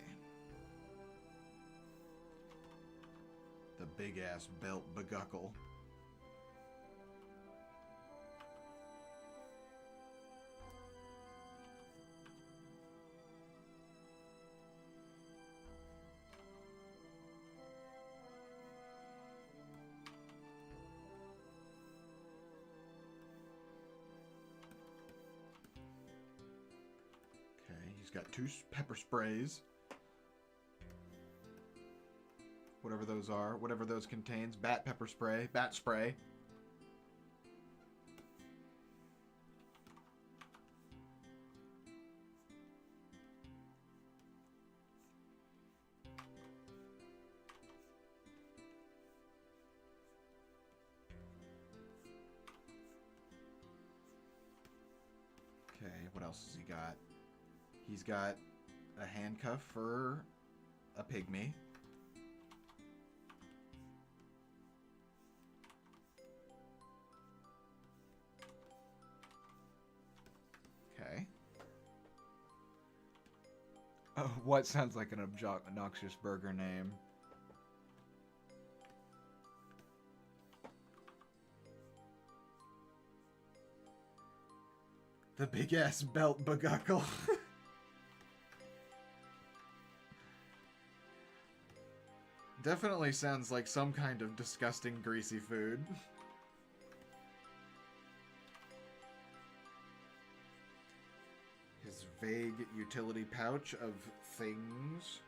The big-ass belt beguckle. He's got 2 pepper sprays. Whatever those are. Whatever those contains. Bat pepper spray. Bat spray. Okay, what else has he got? He's got a handcuff for a pygmy. What sounds like an obnoxious burger name? The big ass belt baguckle. Definitely sounds like some kind of disgusting greasy food. His vague utility pouch of things.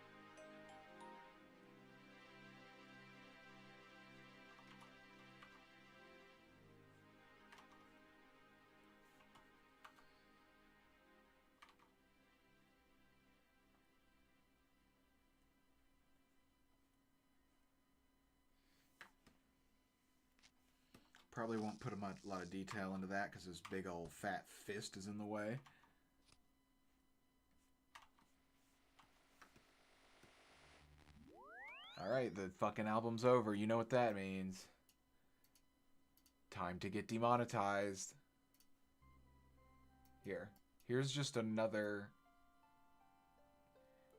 Probably won't put a lot of detail into that because his big old fat fist is in the way. Alright, the fucking album's over. You know what that means. Time to get demonetized. Here's just another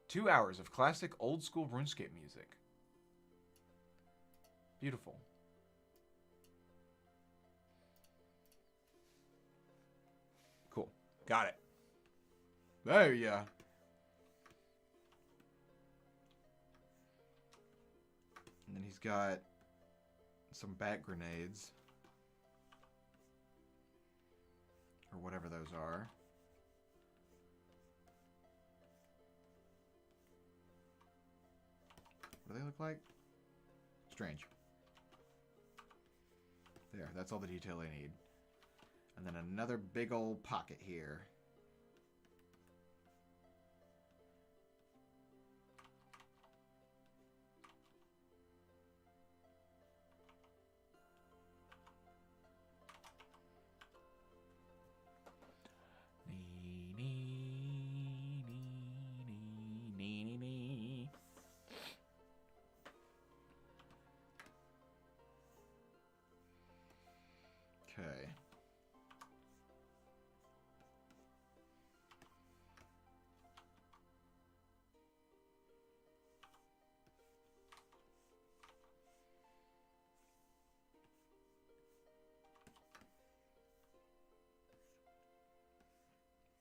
2 hours of classic old school RuneScape music. Beautiful. Cool. Got it. There ya. And then he's got some bat grenades. Or whatever those are. What do they look like? Strange. There, that's all the detail I need. And then another big old pocket here. Okay.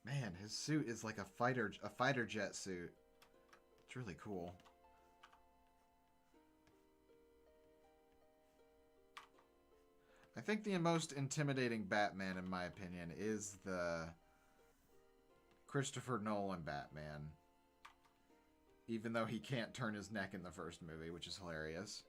Man, his suit is like a fighter jet suit. It's really cool. I think the most intimidating Batman, in my opinion, is the Christopher Nolan Batman. Even though he can't turn his neck in the first movie, which is hilarious.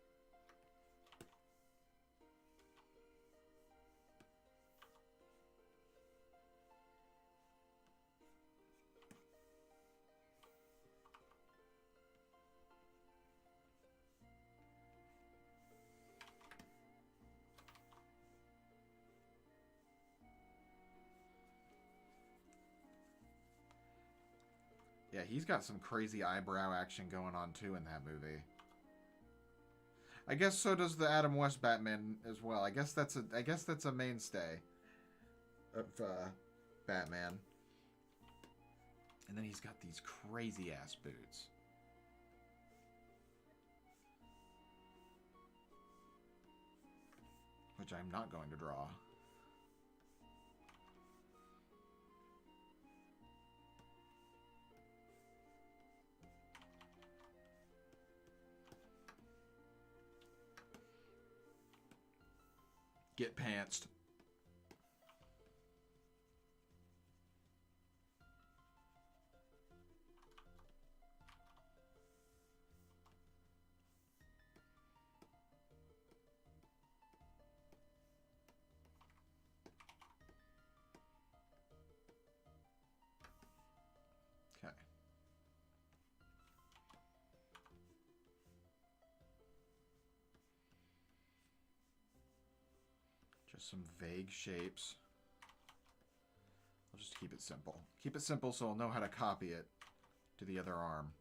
Yeah, he's got some crazy eyebrow action going on too in that movie. I guess so does the Adam West Batman as well. I guess that's a mainstay of Batman. And then he's got these crazy ass boots. Which I'm not going to draw. Get pantsed. Okay. Just some vague shapes. I'll just keep it simple. Keep it simple so I'll know how to copy it to the other arm.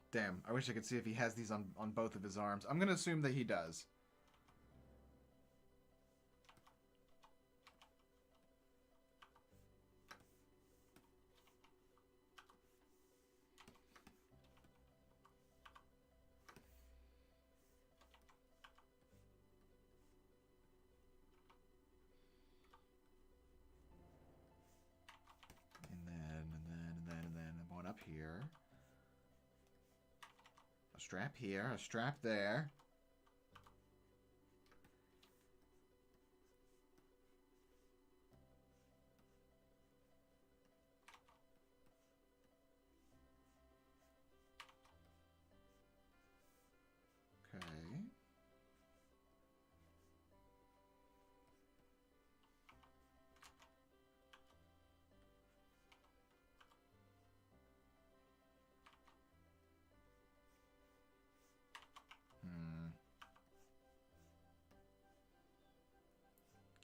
Damn, I wish I could see if he has these on both of his arms. I'm gonna assume that he does. And then one up here. A strap here, a strap there. Okay.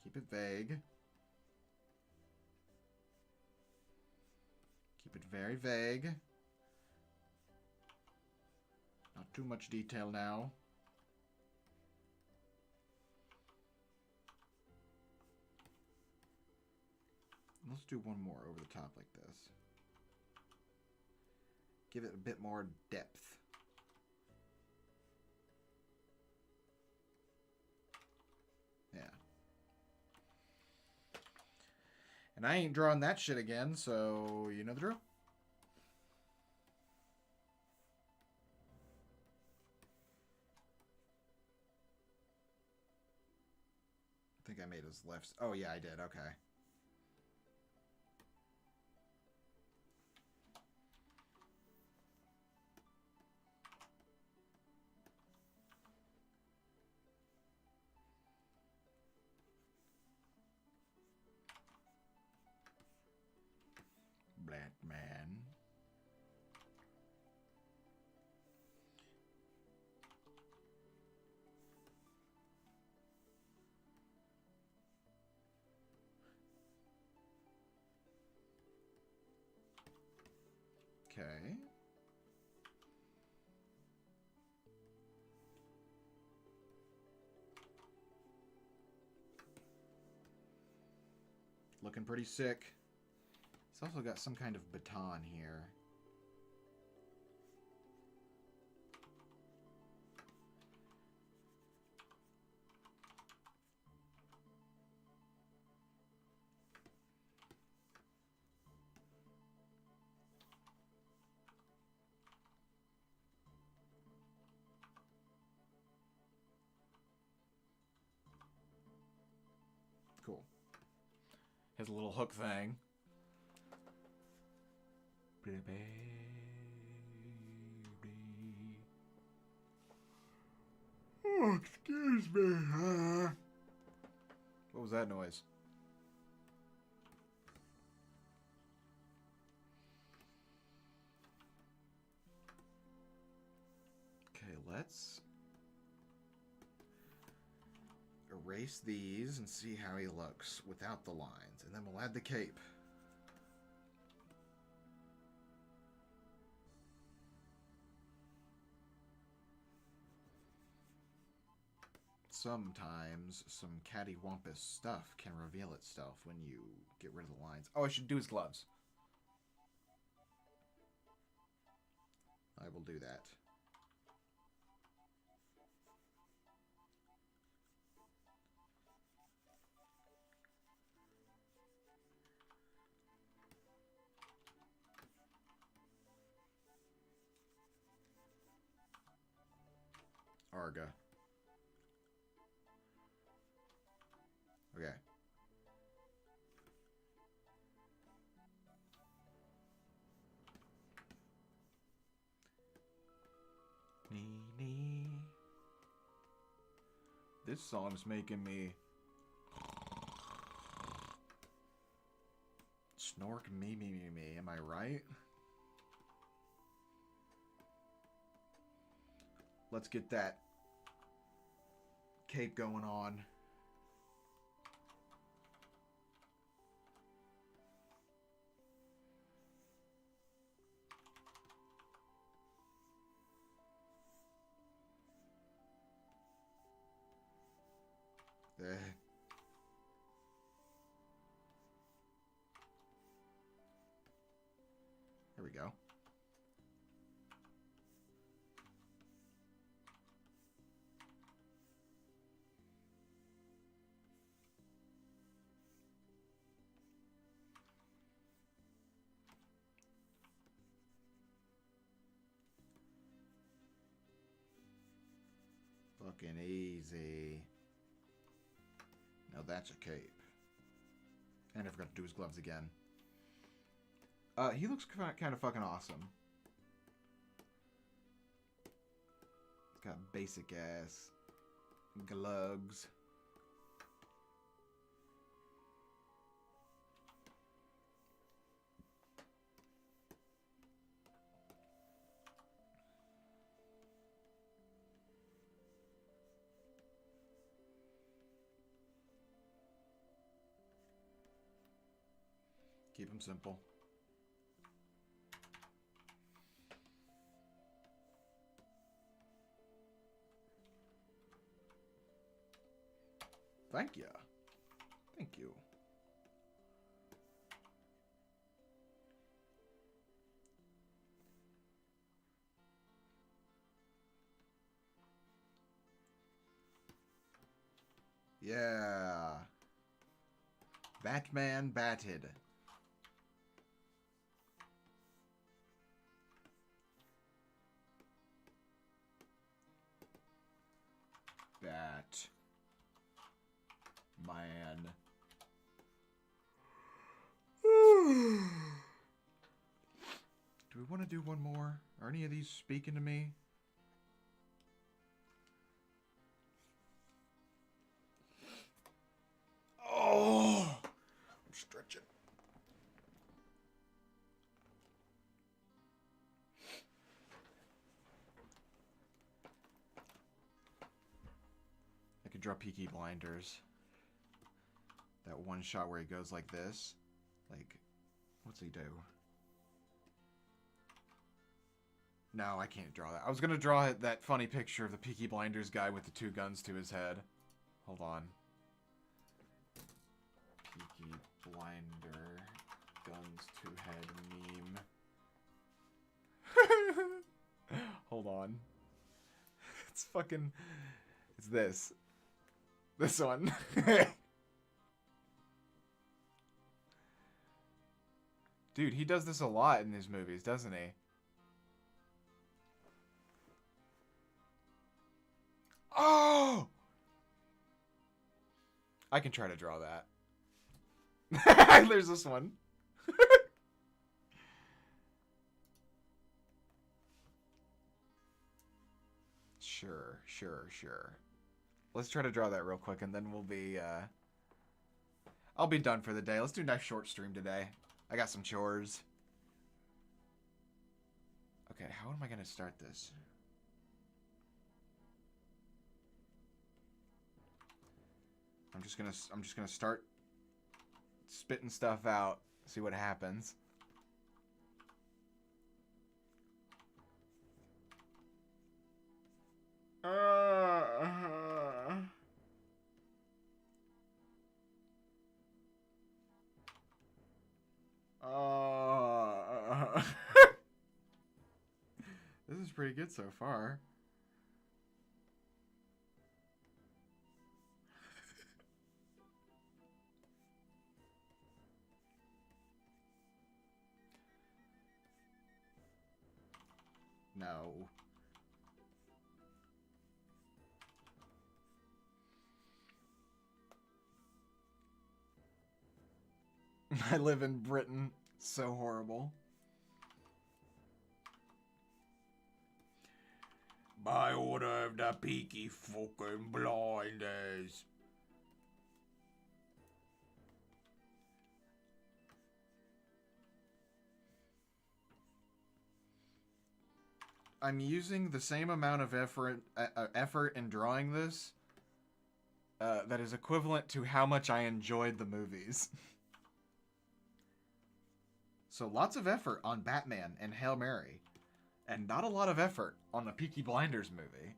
Keep it vague. Keep it very vague. Not too much detail now. Let's do one more over the top like this. Give it a bit more depth. Yeah. And I ain't drawing that shit again, so you know the drill. I think I made his left. Oh, yeah, I did. Okay. Black man. Okay. Looking pretty sick. It's also got some kind of baton here. Cool. Has a little hook thing. Oh, excuse me. What was that noise? Okay, let's erase these and see how he looks without the lines. And then we'll add the cape. Sometimes some cattywampus stuff can reveal itself when you get rid of the lines. Oh, I should do his gloves. I will do that. Arga. Okay. Nee. This song's making me snork me. Am I right? Let's get that cape going on. There we go. Fucking easy. Now that's a cape. And I forgot to do his gloves again. He looks kind of fucking awesome. Got basic ass gloves. Keep them simple. Thank you. Thank you. Yeah. Batman batted. Bat. Man. Do we want to do one more? Are any of these speaking to me? Oh, I'm stretching. I could draw Peaky Blinders. That one shot where he goes like this. Like, what's he do? No, I can't draw that. I was going to draw that funny picture of the Peaky Blinders guy with the 2 guns to his head. Hold on. Peaky Blinder, guns to head meme. Hold on. It's fucking... It's this. This one. Dude, he does this a lot in his movies, doesn't he? Oh! I can try to draw that. There's this one. Sure. Let's try to draw that real quick, and then we'll be, I'll be done for the day. Let's do a nice short stream today. I got some chores. Okay, how am I gonna start this? I'm just gonna start spitting stuff out, see what happens. This is pretty good so far. No. I live in Britain. So horrible. By order of the Peaky fucking Blinders. I'm using the same amount of effort in drawing this that is equivalent to how much I enjoyed the movies. So lots of effort on Batman and Hail Mary, and not a lot of effort on the Peaky Blinders movie.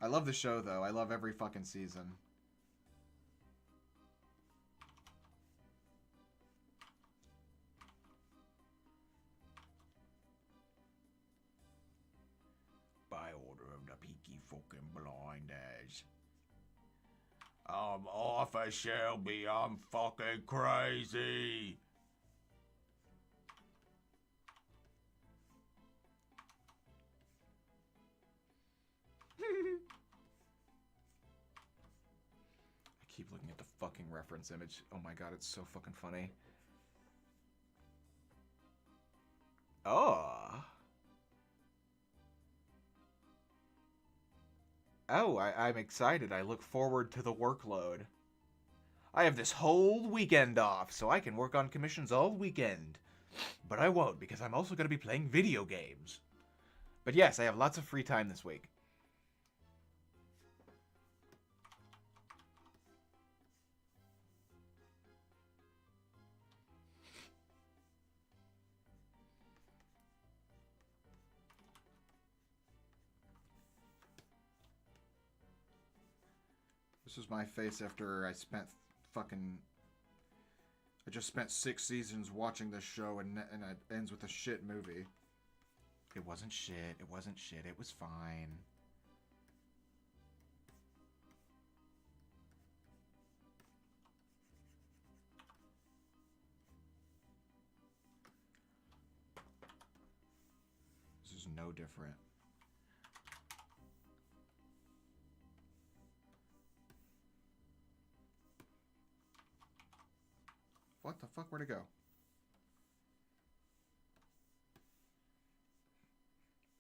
I love the show, though. I love every fucking season. Peaky fucking Blinders. I'm Arthur Shelby. I'm fucking crazy. I keep looking at the fucking reference image. Oh my god, it's so fucking funny. Oh. Oh, I'm excited. I look forward to the workload. I have this whole weekend off, so I can work on commissions all weekend. But I won't, because I'm also going to be playing video games. But yes, I have lots of free time this week. This is my face after I spent fucking... I just spent 6 seasons watching this show and it ends with a shit movie. It wasn't shit. It wasn't shit. It was fine. This is no different. What the fuck? Where'd it go?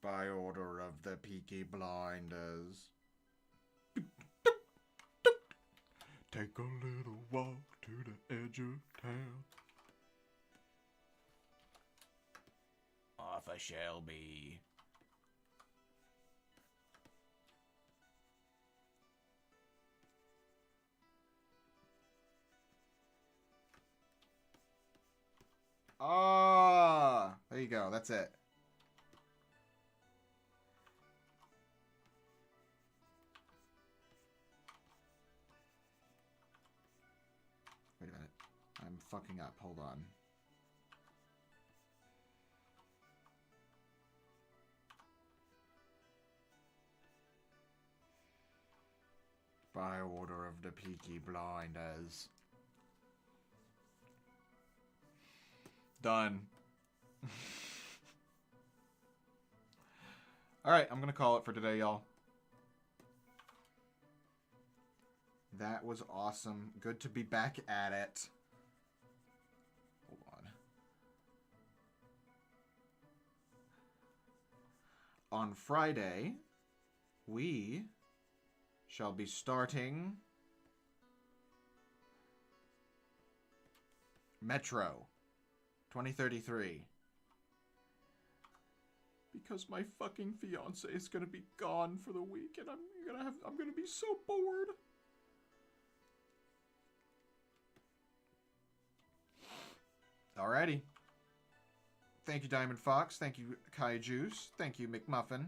By order of the Peaky Blinders. Take a little walk to the edge of town. Arthur Shelby. Ah, there you go. That's it. Wait a minute. I'm fucking up. Hold on. By order of the Peaky Blinders. Done. Alright, I'm gonna call it for today, y'all. That was awesome. Good to be back at it. Hold on. On Friday, we shall be starting Metro 2033. Because my fucking fiance is gonna be gone for the week and I'm gonna be so bored. Alrighty. Thank you, Diamond Fox. Thank you, Kai Juice. Thank you, McMuffin.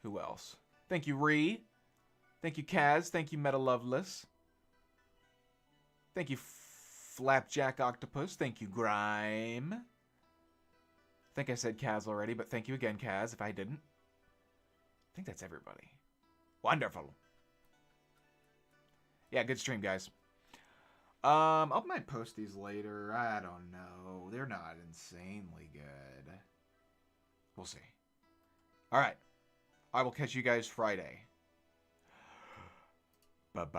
Who else? Thank you, Ree. Thank you, Kaz. Thank you, Meta Loveless. Thank you, Flapjack Octopus. Thank you, Grime. I think I said Kaz already, but thank you again, Kaz, if I didn't. I think that's everybody. Wonderful. Yeah, good stream, guys. I might post these later. I don't know. They're not insanely good. We'll see. All right. I will catch you guys Friday. Bye-bye.